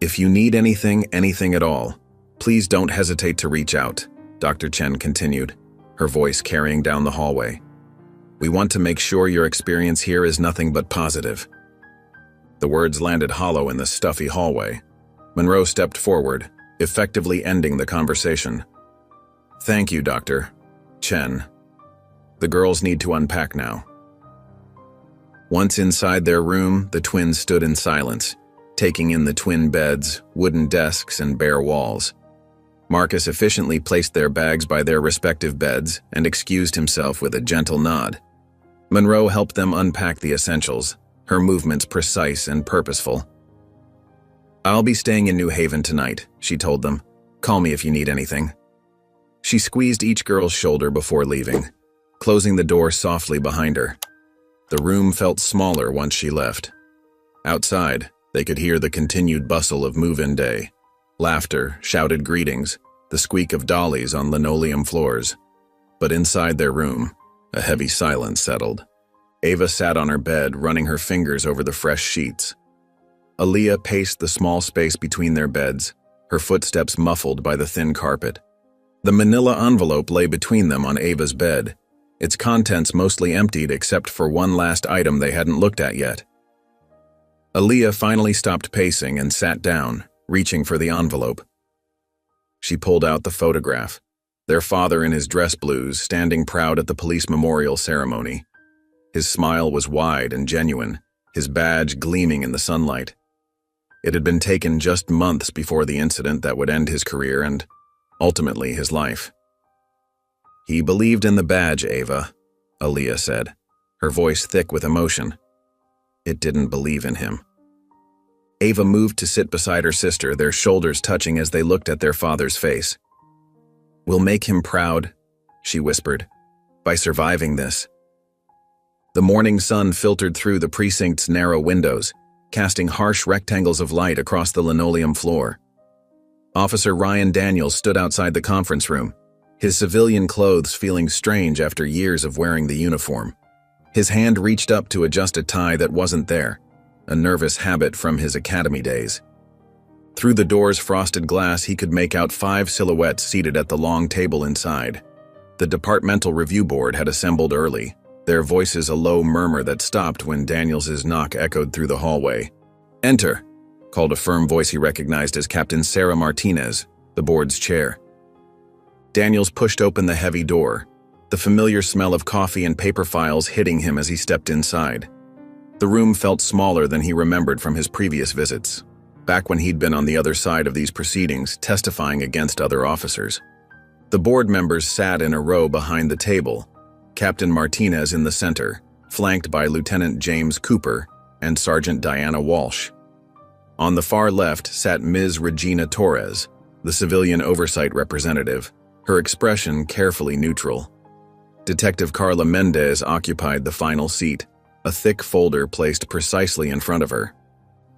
"If you need anything at all, please don't hesitate to reach out," Dr. Chen continued, her voice carrying down the hallway. "We want to make sure your experience here is nothing but positive." The words landed hollow in the stuffy hallway. Monroe stepped forward, effectively ending the conversation. "Thank you, Dr. Chen. The girls need to unpack now." Once inside their room, the twins stood in silence, taking in the twin beds, wooden desks, and bare walls. Marcus efficiently placed their bags by their respective beds and excused himself with a gentle nod. Monroe helped them unpack the essentials, her movements precise and purposeful. "I'll be staying in New Haven tonight," she told them. "Call me if you need anything." She squeezed each girl's shoulder before leaving, closing the door softly behind her. The room felt smaller once she left. Outside, they could hear the continued bustle of move-in day. Laughter, shouted greetings, the squeak of dollies on linoleum floors. But inside their room, a heavy silence settled. Ava sat on her bed, running her fingers over the fresh sheets. Aaliyah paced the small space between their beds, her footsteps muffled by the thin carpet. The manila envelope lay between them on Ava's bed, its contents mostly emptied except for one last item they hadn't looked at yet. Aaliyah finally stopped pacing and sat down, reaching for the envelope. She pulled out the photograph, their father in his dress blues, standing proud at the police memorial ceremony. His smile was wide and genuine, his badge gleaming in the sunlight. It had been taken just months before the incident that would end his career and, ultimately, his life. "He believed in the badge, Ava," Aaliyah said, her voice thick with emotion. "It didn't believe in him." Ava moved to sit beside her sister, their shoulders touching as they looked at their father's face. "We'll make him proud," she whispered, "by surviving this." The morning sun filtered through the precinct's narrow windows, casting harsh rectangles of light across the linoleum floor. Officer Ryan Daniels stood outside the conference room, his civilian clothes feeling strange after years of wearing the uniform. His hand reached up to adjust a tie that wasn't there, a nervous habit from his academy days. Through the door's frosted glass, he could make out 5 silhouettes seated at the long table inside. The departmental review board had assembled early, their voices a low murmur that stopped when Daniels's knock echoed through the hallway. "Enter," called a firm voice he recognized as Captain Sarah Martinez, the board's chair. Daniels pushed open the heavy door, the familiar smell of coffee and paper files hitting him as he stepped inside. The room felt smaller than he remembered from his previous visits, back when he'd been on the other side of these proceedings, testifying against other officers. The board members sat in a row behind the table, Captain Martinez in the center, flanked by Lieutenant James Cooper and Sergeant Diana Walsh. On the far left sat Ms. Regina Torres, the civilian oversight representative, her expression carefully neutral. Detective Carla Mendez occupied the final seat, a thick folder placed precisely in front of her.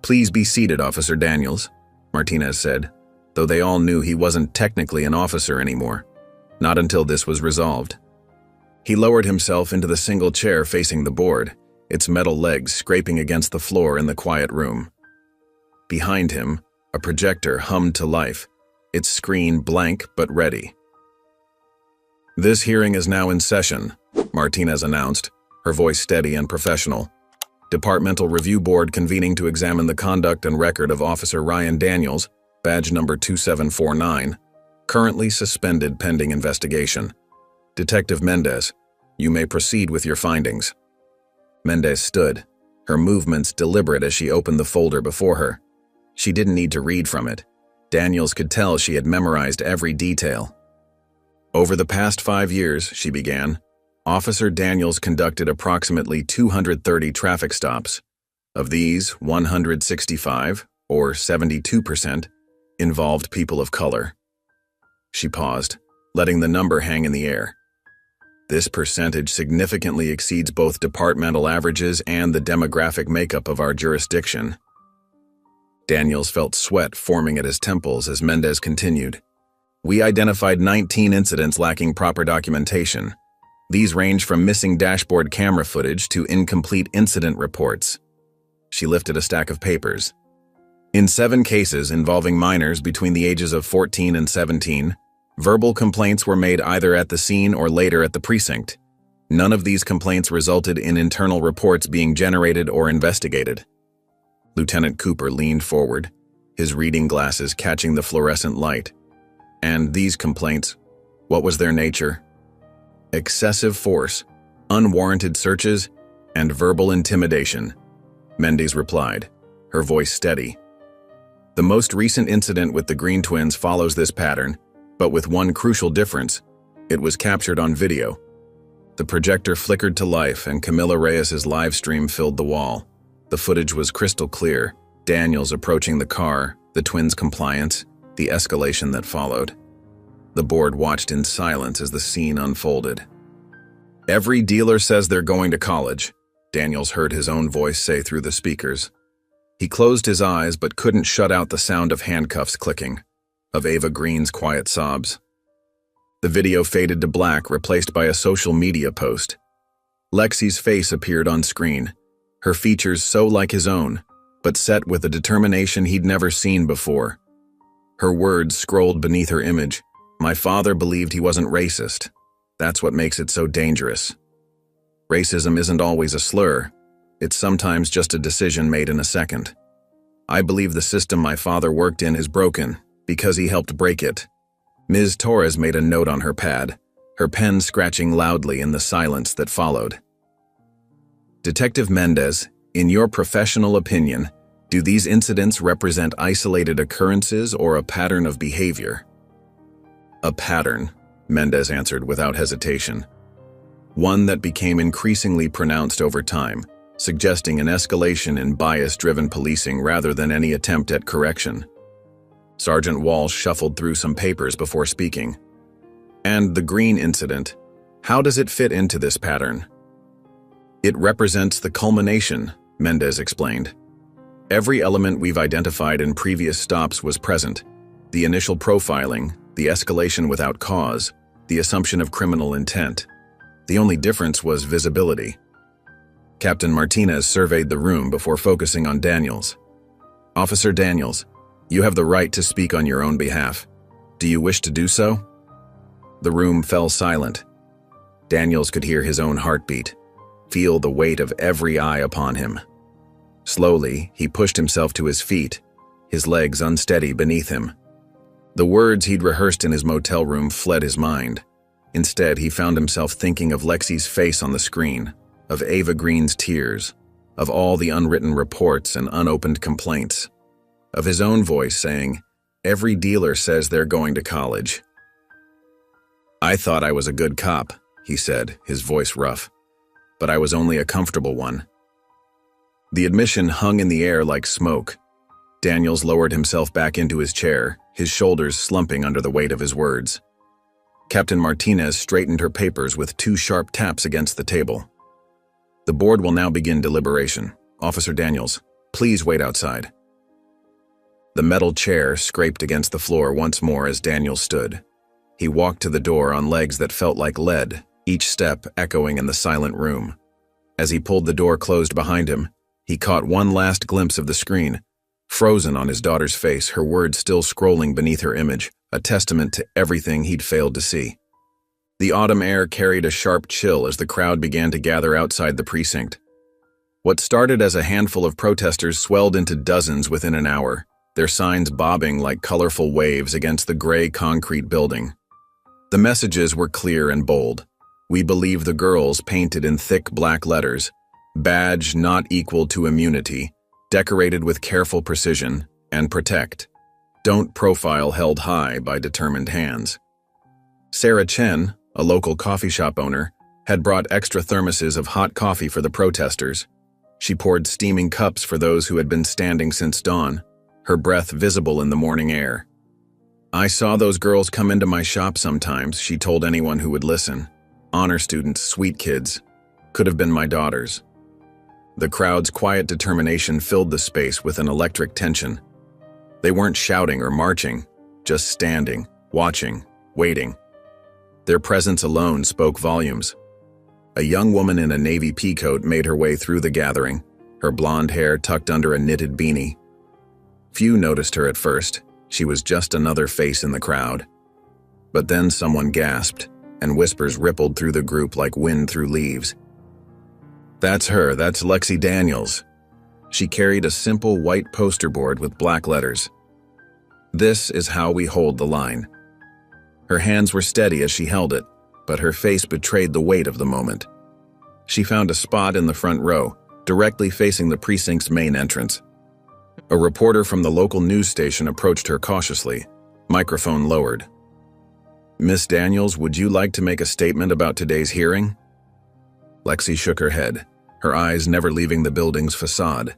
"Please be seated, Officer Daniels," Martinez said, though they all knew he wasn't technically an officer anymore. Not until this was resolved. He lowered himself into the single chair facing the board, its metal legs scraping against the floor in the quiet room. Behind him, a projector hummed to life, its screen blank but ready. "This hearing is now in session," Martinez announced, her voice steady and professional. "Departmental Review Board convening to examine the conduct and record of Officer Ryan Daniels, badge number 2749, currently suspended pending investigation. Detective Mendez, you may proceed with your findings." Mendez stood, her movements deliberate as she opened the folder before her. She didn't need to read from it. Daniels could tell she had memorized every detail. "Over the past 5 years," she began, "Officer Daniels conducted approximately 230 traffic stops. Of these, 165, or 72%, involved people of color." She paused, letting the number hang in the air. This percentage significantly exceeds both departmental averages and the demographic makeup of our jurisdiction. Daniels felt sweat forming at his temples as Mendez continued. "We identified 19 incidents lacking proper documentation. These range from missing dashboard camera footage to incomplete incident reports." She lifted a stack of papers. "In 7 cases involving minors between the ages of 14 and 17, verbal complaints were made either at the scene or later at the precinct. None of these complaints resulted in internal reports being generated or investigated." Lieutenant Cooper leaned forward, his reading glasses catching the fluorescent light. "And these complaints, what was their nature?" "Excessive force, unwarranted searches, and verbal intimidation," Mendez replied, her voice steady, The most recent incident with the Green twins follows this pattern, but with one crucial difference: it was captured on video. The projector flickered to life and Camila Reyes's live stream filled the wall. The footage was crystal clear: Daniels approaching the car, the twins' compliance, the escalation that followed. The board watched in silence as the scene unfolded. "Every dealer says they're going to college," Daniels heard his own voice say through the speakers. He closed his eyes but couldn't shut out the sound of handcuffs clicking, of Ava Green's quiet sobs. The video faded to black, replaced by a social media post. Lexi's face appeared on screen, her features so like his own, but set with a determination he'd never seen before. Her words scrolled beneath her image. "My father believed he wasn't racist. That's what makes it so dangerous. Racism isn't always a slur. It's sometimes just a decision made in a second. I believe the system my father worked in is broken because he helped break it." Ms. Torres made a note on her pad, her pen scratching loudly in the silence that followed. "Detective Mendez, in your professional opinion, do these incidents represent isolated occurrences or a pattern of behavior?" "A pattern," Mendez answered without hesitation. "One that became increasingly pronounced over time, suggesting an escalation in bias-driven policing rather than any attempt at correction." Sergeant Walsh shuffled through some papers before speaking. "And the Green incident, how does it fit into this pattern?" "It represents the culmination," Mendez explained. "Every element we've identified in previous stops was present: the initial profiling, the escalation without cause, the assumption of criminal intent. The only difference was visibility." Captain Martinez surveyed the room before focusing on Daniels. "Officer Daniels, you have the right to speak on your own behalf. Do you wish to do so?" The room fell silent. Daniels could hear his own heartbeat, feel the weight of every eye upon him. Slowly, he pushed himself to his feet, his legs unsteady beneath him. The words he'd rehearsed in his motel room fled his mind. Instead, he found himself thinking of Lexi's face on the screen, of Ava Green's tears, of all the unwritten reports and unopened complaints, of his own voice saying, "Every dealer says they're going to college." "I thought I was a good cop," he said, his voice rough, "but I was only a comfortable one." The admission hung in the air like smoke. Daniels lowered himself back into his chair, his shoulders slumping under the weight of his words. Captain Martinez straightened her papers with 2 sharp taps against the table. "The board will now begin deliberation. Officer Daniels, please wait outside." The metal chair scraped against the floor once more as Daniels stood. He walked to the door on legs that felt like lead, each step echoing in the silent room. As he pulled the door closed behind him, he caught one last glimpse of the screen, frozen on his daughter's face, her words still scrolling beneath her image, a testament to everything he'd failed to see. The autumn air carried a sharp chill as the crowd began to gather outside the precinct. What started as a handful of protesters swelled into dozens within an hour, their signs bobbing like colorful waves against the gray concrete building. The messages were clear and bold. "We believe the girls," painted in thick black letters, "badge not equal to immunity, decorated with careful precision, and protect. Don't profile held high by determined hands." Sarah Chen, a local coffee shop owner, had brought extra thermoses of hot coffee for the protesters. She poured steaming cups for those who had been standing since dawn, her breath visible in the morning air. "I saw those girls come into my shop sometimes," she told anyone who would listen. "Honor students, sweet kids. Could have been my daughters." The crowd's quiet determination filled the space with an electric tension. They weren't shouting or marching, just standing, watching, waiting. Their presence alone spoke volumes. A young woman in a navy peacoat made her way through the gathering, her blonde hair tucked under a knitted beanie. Few noticed her at first. She was just another face in the crowd. But then someone gasped, and whispers rippled through the group like wind through leaves. "That's her, that's Lexi Daniels." She carried a simple white poster board with black letters. "This is how we hold the line." Her hands were steady as she held it, but her face betrayed the weight of the moment. She found a spot in the front row, directly facing the precinct's main entrance. A reporter from the local news station approached her cautiously, microphone lowered. "Miss Daniels, would you like to make a statement about today's hearing?" Lexi shook her head, her eyes never leaving the building's facade.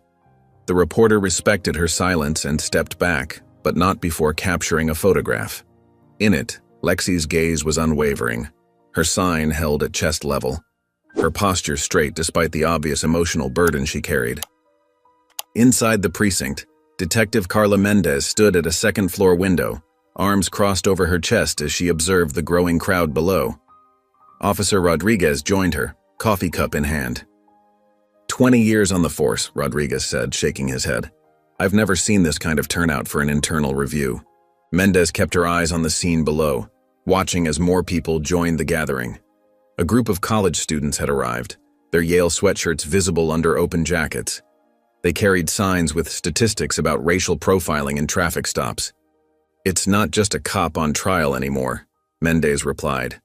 The reporter respected her silence and stepped back, but not before capturing a photograph. In it, Lexi's gaze was unwavering, her sign held at chest level, her posture straight despite the obvious emotional burden she carried. Inside the precinct, Detective Carla Mendez stood at a second-floor window, arms crossed over her chest as she observed the growing crowd below. Officer Rodriguez joined her, coffee cup in hand. 20 years on the force, Rodriguez said, shaking his head. "I've never seen this kind of turnout for an internal review." Mendez kept her eyes on the scene below, watching as more people joined the gathering. A group of college students had arrived, their Yale sweatshirts visible under open jackets. They carried signs with statistics about racial profiling in traffic stops. "It's not just a cop on trial anymore," Mendez replied,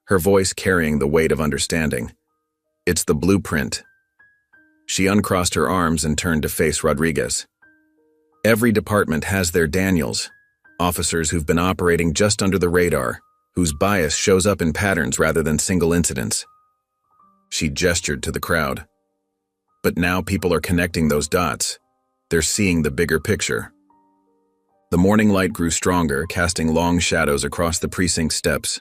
her voice carrying the weight of understanding. "It's the blueprint." She uncrossed her arms and turned to face Rodriguez. "Every department has their Daniels, officers who've been operating just under the radar, whose bias shows up in patterns rather than single incidents." She gestured to the crowd. "But now people are connecting those dots. They're seeing the bigger picture." The morning light grew stronger, casting long shadows across the precinct steps.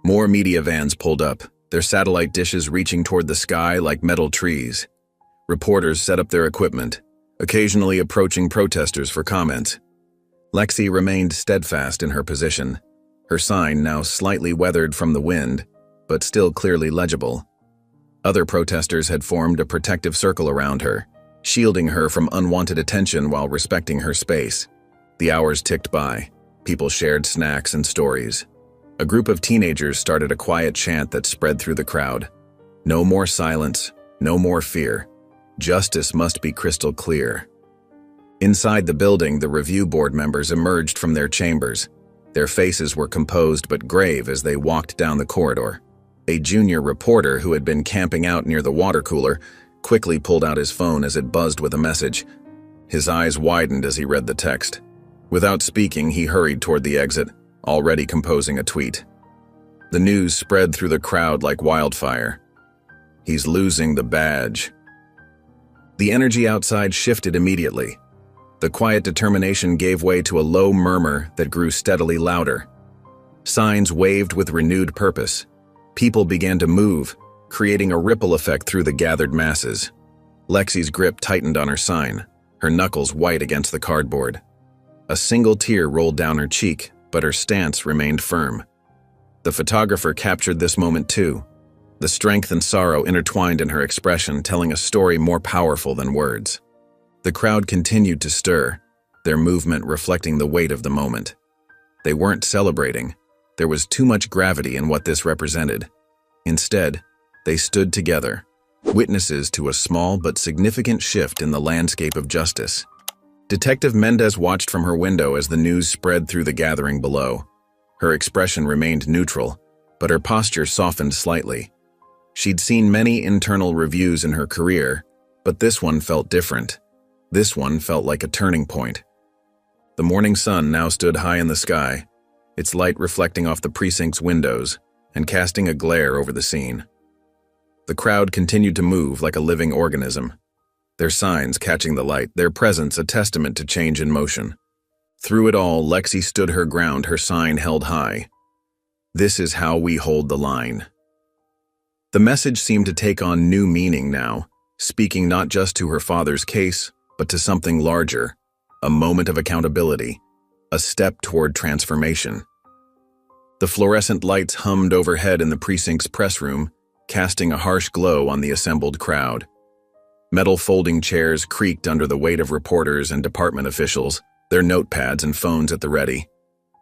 More media vans pulled up, their satellite dishes reaching toward the sky like metal trees. Reporters set up their equipment, occasionally approaching protesters for comment. Lexi remained steadfast in her position, her sign now slightly weathered from the wind, but still clearly legible. Other protesters had formed a protective circle around her, shielding her from unwanted attention while respecting her space. The hours ticked by. People shared snacks and stories. A group of teenagers started a quiet chant that spread through the crowd. No more silence, no more fear. Justice must be crystal clear. Inside the building, the review board members emerged from their chambers. Their faces were composed but grave as they walked down the corridor. A junior reporter who had been camping out near the water cooler quickly pulled out his phone as it buzzed with a message. His eyes widened as he read the text. Without speaking, he hurried toward the exit, already composing a tweet. The news spread through the crowd like wildfire. "He's losing the badge." The energy outside shifted immediately. The quiet determination gave way to a low murmur that grew steadily louder. Signs waved with renewed purpose. People began to move, creating a ripple effect through the gathered masses. Lexi's grip tightened on her sign, her knuckles white against the cardboard. A single tear rolled down her cheek, but her stance remained firm. The photographer captured this moment too, the strength and sorrow intertwined in her expression, telling a story more powerful than words. The crowd continued to stir, their movement reflecting the weight of the moment. They weren't celebrating. There was too much gravity in what this represented. Instead, they stood together, witnesses to a small but significant shift in the landscape of justice. Detective Mendez watched from her window as the news spread through the gathering below. Her expression remained neutral, but her posture softened slightly. She'd seen many internal reviews in her career, but this one felt different. This one felt like a turning point. The morning sun now stood high in the sky, its light reflecting off the precinct's windows and casting a glare over the scene. The crowd continued to move like a living organism, their signs catching the light, their presence a testament to change in motion. Through it all, Lexi stood her ground, her sign held high. "This is how we hold the line." The message seemed to take on new meaning now, speaking not just to her father's case, but to something larger, a moment of accountability, a step toward transformation. The fluorescent lights hummed overhead in the precinct's press room, casting a harsh glow on the assembled crowd. Metal folding chairs creaked under the weight of reporters and department officials, their notepads and phones at the ready.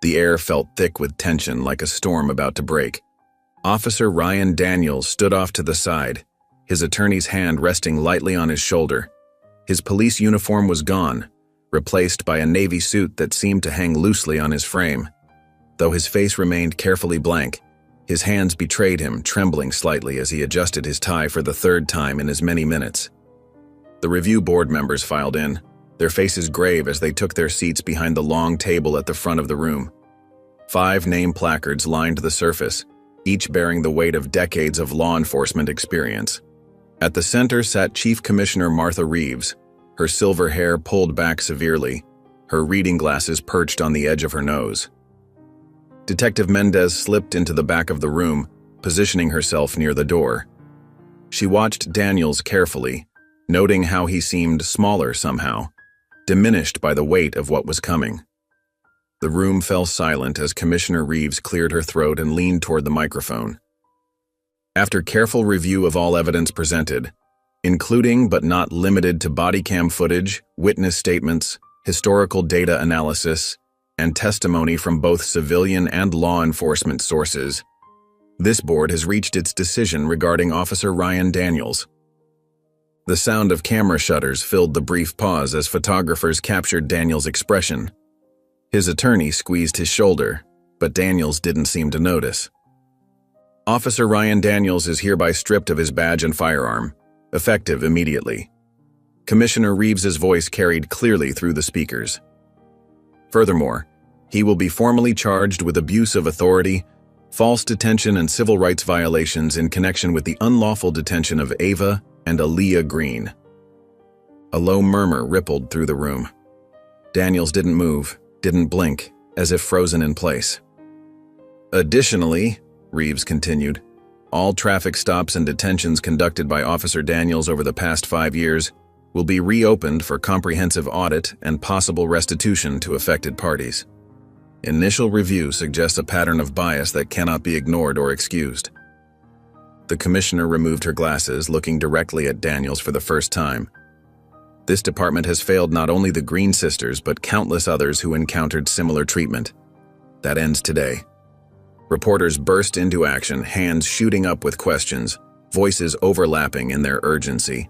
The air felt thick with tension, like a storm about to break. Officer Ryan Daniels stood off to the side, his attorney's hand resting lightly on his shoulder. His police uniform was gone, replaced by a navy suit that seemed to hang loosely on his frame. Though his face remained carefully blank, his hands betrayed him, trembling slightly as he adjusted his tie for the third time in as many minutes. The review board members filed in, their faces grave as they took their seats behind the long table at the front of the room. 5 name placards lined the surface, each bearing the weight of decades of law enforcement experience. At the center sat Chief Commissioner Martha Reeves, her silver hair pulled back severely, her reading glasses perched on the edge of her nose. Detective Mendez slipped into the back of the room, positioning herself near the door. She watched Daniels carefully, noting how he seemed smaller somehow, diminished by the weight of what was coming. The room fell silent as Commissioner Reeves cleared her throat and leaned toward the microphone. After careful review of all evidence presented, including but not limited to body cam footage, witness statements, historical data analysis, and testimony from both civilian and law enforcement sources, this board has reached its decision regarding Officer Ryan Daniels. The sound of camera shutters filled the brief pause as photographers captured Daniels' expression. His attorney squeezed his shoulder, but Daniels didn't seem to notice. Officer Ryan Daniels is hereby stripped of his badge and firearm, effective immediately. Commissioner Reeves's voice carried clearly through the speakers. Furthermore, he will be formally charged with abuse of authority, false detention, and civil rights violations in connection with the unlawful detention of Ava and Aaliyah Green. A low murmur rippled through the room. Daniels didn't move, didn't blink, as if frozen in place. Additionally, Reeves continued, all traffic stops and detentions conducted by Officer Daniels over the past 5 years will be reopened for comprehensive audit and possible restitution to affected parties. Initial review suggests a pattern of bias that cannot be ignored or excused. The commissioner removed her glasses, looking directly at Daniels for the first time. This department has failed not only the Green sisters, but countless others who encountered similar treatment. That ends today. Reporters burst into action, hands shooting up with questions, voices overlapping in their urgency.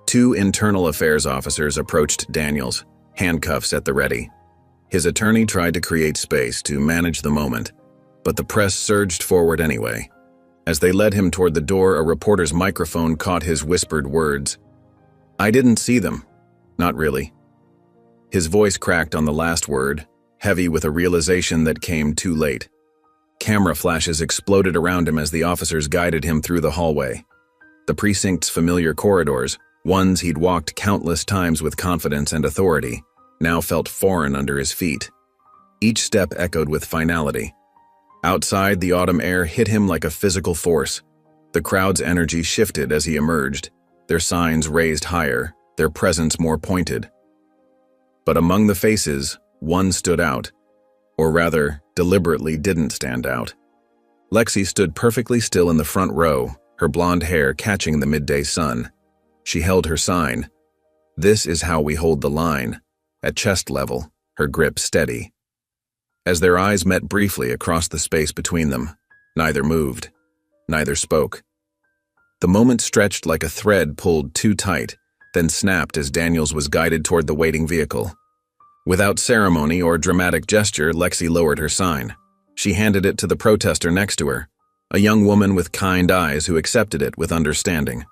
2 internal affairs officers approached Daniels, handcuffs at the ready. His attorney tried to create space to manage the moment, but the press surged forward anyway. As they led him toward the door, a reporter's microphone caught his whispered words. "I didn't see them. Not really." His voice cracked on the last word, heavy with a realization that came too late. Camera flashes exploded around him as the officers guided him through the hallway. The precinct's familiar corridors, ones he'd walked countless times with confidence and authority, now felt foreign under his feet. Each step echoed with finality. Outside, the autumn air hit him like a physical force. The crowd's energy shifted as he emerged, their signs raised higher, their presence more pointed. But among the faces, one stood out, or rather, deliberately didn't stand out. Lexi stood perfectly still in the front row, her blonde hair catching the midday sun. She held her sign. "This is how we hold the line," at chest level, her grip steady. As their eyes met briefly across the space between them, neither moved, neither spoke. The moment stretched like a thread pulled too tight, then snapped as Daniels was guided toward the waiting vehicle. Without ceremony or dramatic gesture, Lexi lowered her sign. She handed it to the protester next to her, a young woman with kind eyes who accepted it with understanding.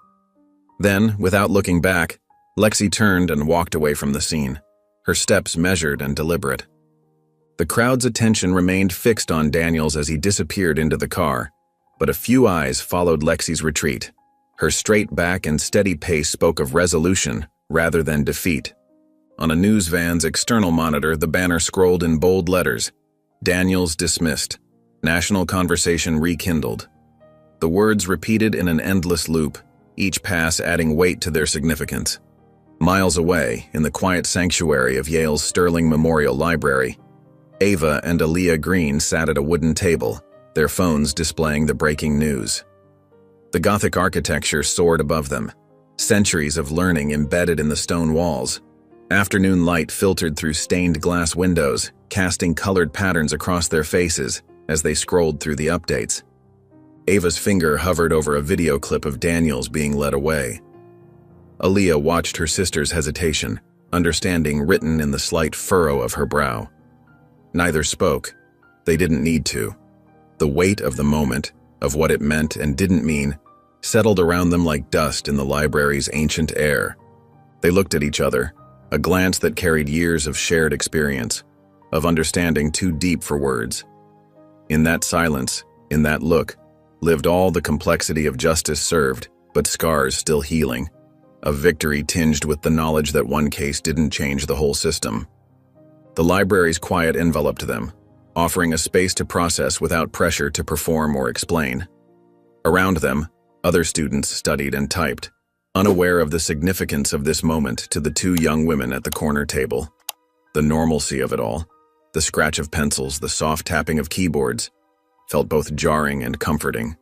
Then, without looking back, Lexi turned and walked away from the scene, her steps measured and deliberate. The crowd's attention remained fixed on Daniels as he disappeared into the car, but a few eyes followed Lexi's retreat. Her straight back and steady pace spoke of resolution rather than defeat. On a news van's external monitor, the banner scrolled in bold letters, "Daniels dismissed. National conversation rekindled." The words repeated in an endless loop, each pass adding weight to their significance. Miles away, in the quiet sanctuary of Yale's Sterling Memorial Library, Ava and Aaliyah Green sat at a wooden table, their phones displaying the breaking news. The Gothic architecture soared above them, centuries of learning embedded in the stone walls. Afternoon light filtered through stained glass windows, casting colored patterns across their faces as they scrolled through the updates. Ava's finger hovered over a video clip of Daniels being led away. Aaliyah watched her sister's hesitation, understanding written in the slight furrow of her brow. Neither spoke. They didn't need to. The weight of the moment, of what it meant and didn't mean, settled around them like dust in the library's ancient air. They looked at each other, a glance that carried years of shared experience, of understanding too deep for words. In that silence, in that look, lived all the complexity of justice served, but scars still healing, of victory tinged with the knowledge that one case didn't change the whole system. The library's quiet enveloped them, offering a space to process without pressure to perform or explain. Around them, other students studied and typed, unaware of the significance of this moment to the two young women at the corner table. The normalcy of it all, the scratch of pencils, the soft tapping of keyboards, felt both jarring and comforting.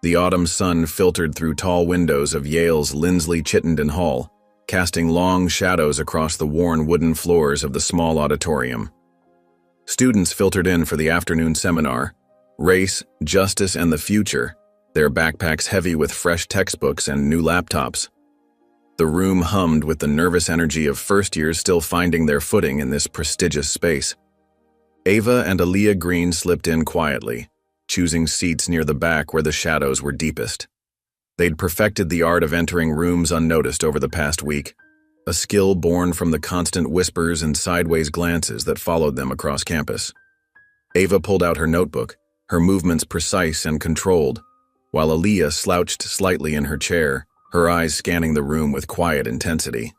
The autumn sun filtered through tall windows of Yale's Lindsley Chittenden Hall, casting long shadows across the worn wooden floors of the small auditorium. Students filtered in for the afternoon seminar, Race, Justice, and the Future, their backpacks heavy with fresh textbooks and new laptops. The room hummed with the nervous energy of first years still finding their footing in this prestigious space. Ava and Aaliyah Green slipped in quietly, choosing seats near the back where the shadows were deepest. They'd perfected the art of entering rooms unnoticed over the past week, a skill born from the constant whispers and sideways glances that followed them across campus. Ava pulled out her notebook, her movements precise and controlled, while Aaliyah slouched slightly in her chair, her eyes scanning the room with quiet intensity.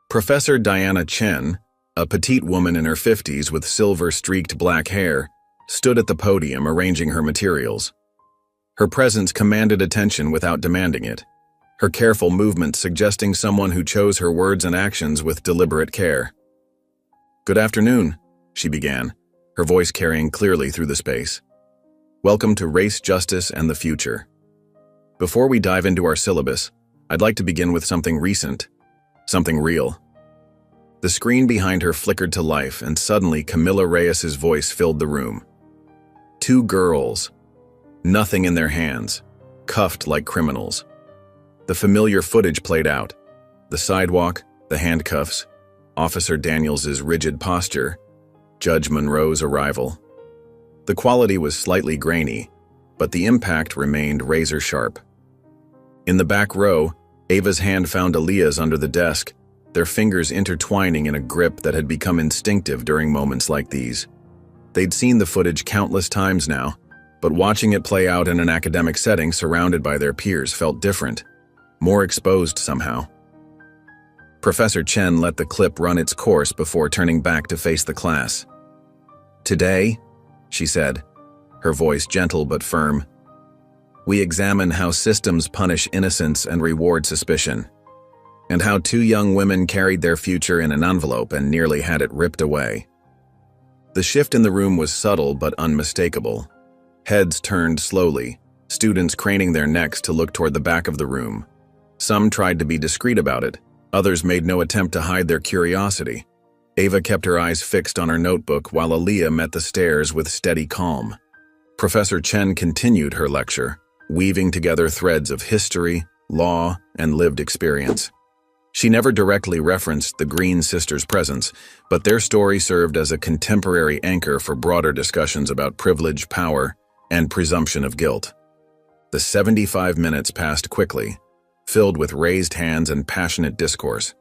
Professor Diana Chen, a petite woman in her 50s with silver-streaked black hair, stood at the podium arranging her materials. Her presence commanded attention without demanding it, her careful movements suggesting someone who chose her words and actions with deliberate care. "Good afternoon," she began, her voice carrying clearly through the space. "Welcome to Race, Justice, and the Future. Before we dive into our syllabus, I'd like to begin with something recent, something real." The screen behind her flickered to life, and suddenly Camilla Reyes's voice filled the room. Two girls, nothing in their hands, cuffed like criminals. The familiar footage played out: the sidewalk, the handcuffs, Officer Daniels's rigid posture, Judge Monroe's arrival. The quality was slightly grainy, but the impact remained razor-sharp. In the back row, Ava's hand found Aaliyah's under the desk, their fingers intertwining in a grip that had become instinctive during moments like these. They'd seen the footage countless times now, but watching it play out in an academic setting surrounded by their peers felt different, more exposed somehow. Professor Chen let the clip run its course before turning back to face the class. "Today," she said, her voice gentle but firm, "we examine how systems punish innocence and reward suspicion, and how two young women carried their future in an envelope and nearly had it ripped away." The shift in the room was subtle but unmistakable. Heads turned slowly, students craning their necks to look toward the back of the room. Some tried to be discreet about it, others made no attempt to hide their curiosity. Ava kept her eyes fixed on her notebook while Aaliyah met the stares with steady calm. Professor Chen continued her lecture, weaving together threads of history, law, and lived experience. She never directly referenced the Green sisters' presence, but their story served as a contemporary anchor for broader discussions about privilege, power, and presumption of guilt. The 75 minutes passed quickly, filled with raised hands and passionate discourse.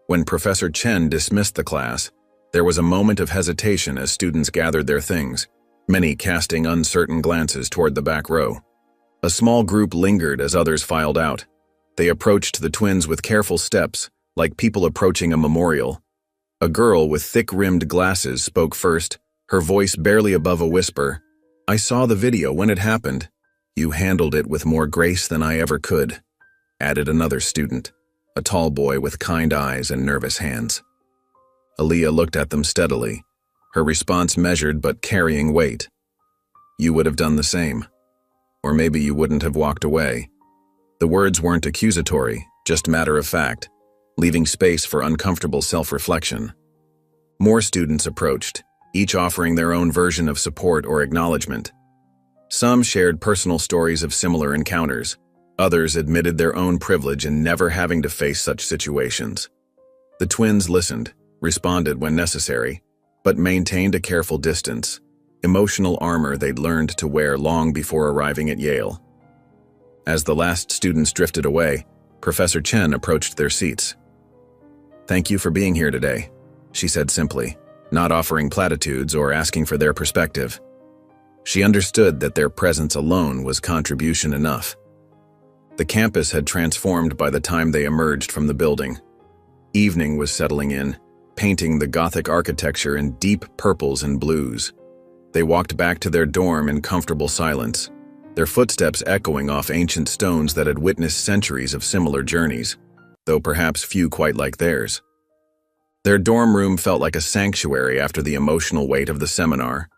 When Professor Chen dismissed the class, there was a moment of hesitation as students gathered their things, many casting uncertain glances toward the back row. A small group lingered as others filed out. They approached the twins with careful steps, like people approaching a memorial. A girl with thick-rimmed glasses spoke first, her voice barely above a whisper. "I saw the video when it happened. You handled it with more grace than I ever could," added another student, a tall boy with kind eyes and nervous hands. Aaliyah looked at them steadily, her response measured but carrying weight. "You would have done the same. Or maybe you wouldn't have walked away." The words weren't accusatory, just matter of fact, leaving space for uncomfortable self-reflection. More students approached, each offering their own version of support or acknowledgement. Some shared personal stories of similar encounters. Others admitted their own privilege in never having to face such situations. The twins listened, responded when necessary, but maintained a careful distance, emotional armor they'd learned to wear long before arriving at Yale. As the last students drifted away, Professor Chen approached their seats. "Thank you for being here today," she said simply, not offering platitudes or asking for their perspective. She understood that their presence alone was contribution enough. The campus had transformed by the time they emerged from the building. Evening was settling in, painting the Gothic architecture in deep purples and blues. They walked back to their dorm in comfortable silence, their footsteps echoing off ancient stones that had witnessed centuries of similar journeys, though perhaps few quite like theirs. Their dorm room felt like a sanctuary after the emotional weight of the seminar.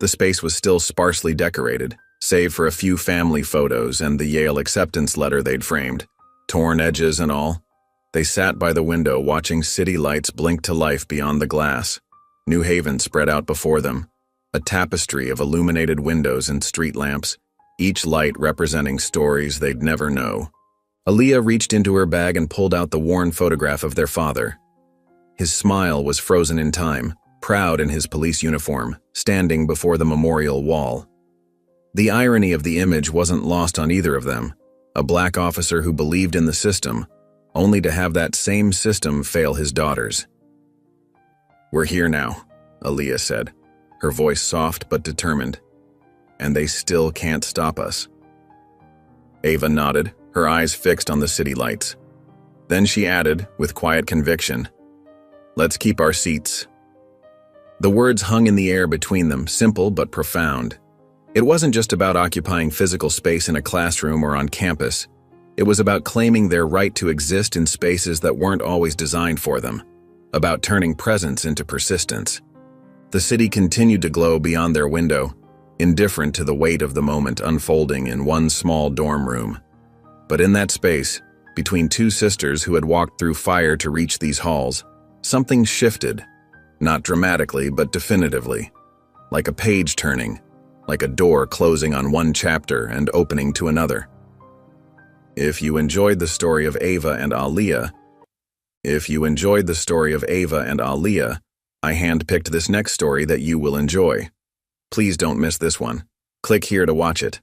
The space was still sparsely decorated, save for a few family photos and the Yale acceptance letter they'd framed, torn edges and all. They sat by the window watching city lights blink to life beyond the glass. New Haven spread out before them, a tapestry of illuminated windows and street lamps, each light representing stories they'd never know. Aaliyah reached into her bag and pulled out the worn photograph of their father. His smile was frozen in time, proud in his police uniform, standing before the memorial wall. The irony of the image wasn't lost on either of them, a black officer who believed in the system, only to have that same system fail his daughters. "We're here now," Aaliyah said, her voice soft but determined. "And they still can't stop us." Ava nodded, her eyes fixed on the city lights. Then she added, with quiet conviction, "Let's keep our seats." The words hung in the air between them, simple but profound. It wasn't just about occupying physical space in a classroom or on campus. It was about claiming their right to exist in spaces that weren't always designed for them, about turning presence into persistence. The city continued to glow beyond their window, indifferent to the weight of the moment unfolding in one small dorm room. But in that space, between two sisters who had walked through fire to reach these halls, something shifted, not dramatically but definitively, like a page turning, like a door closing on one chapter and opening to another. If you enjoyed the story of Ava and Aaliyah, I handpicked this next story that you will enjoy. Please don't miss this one. Click here to watch it.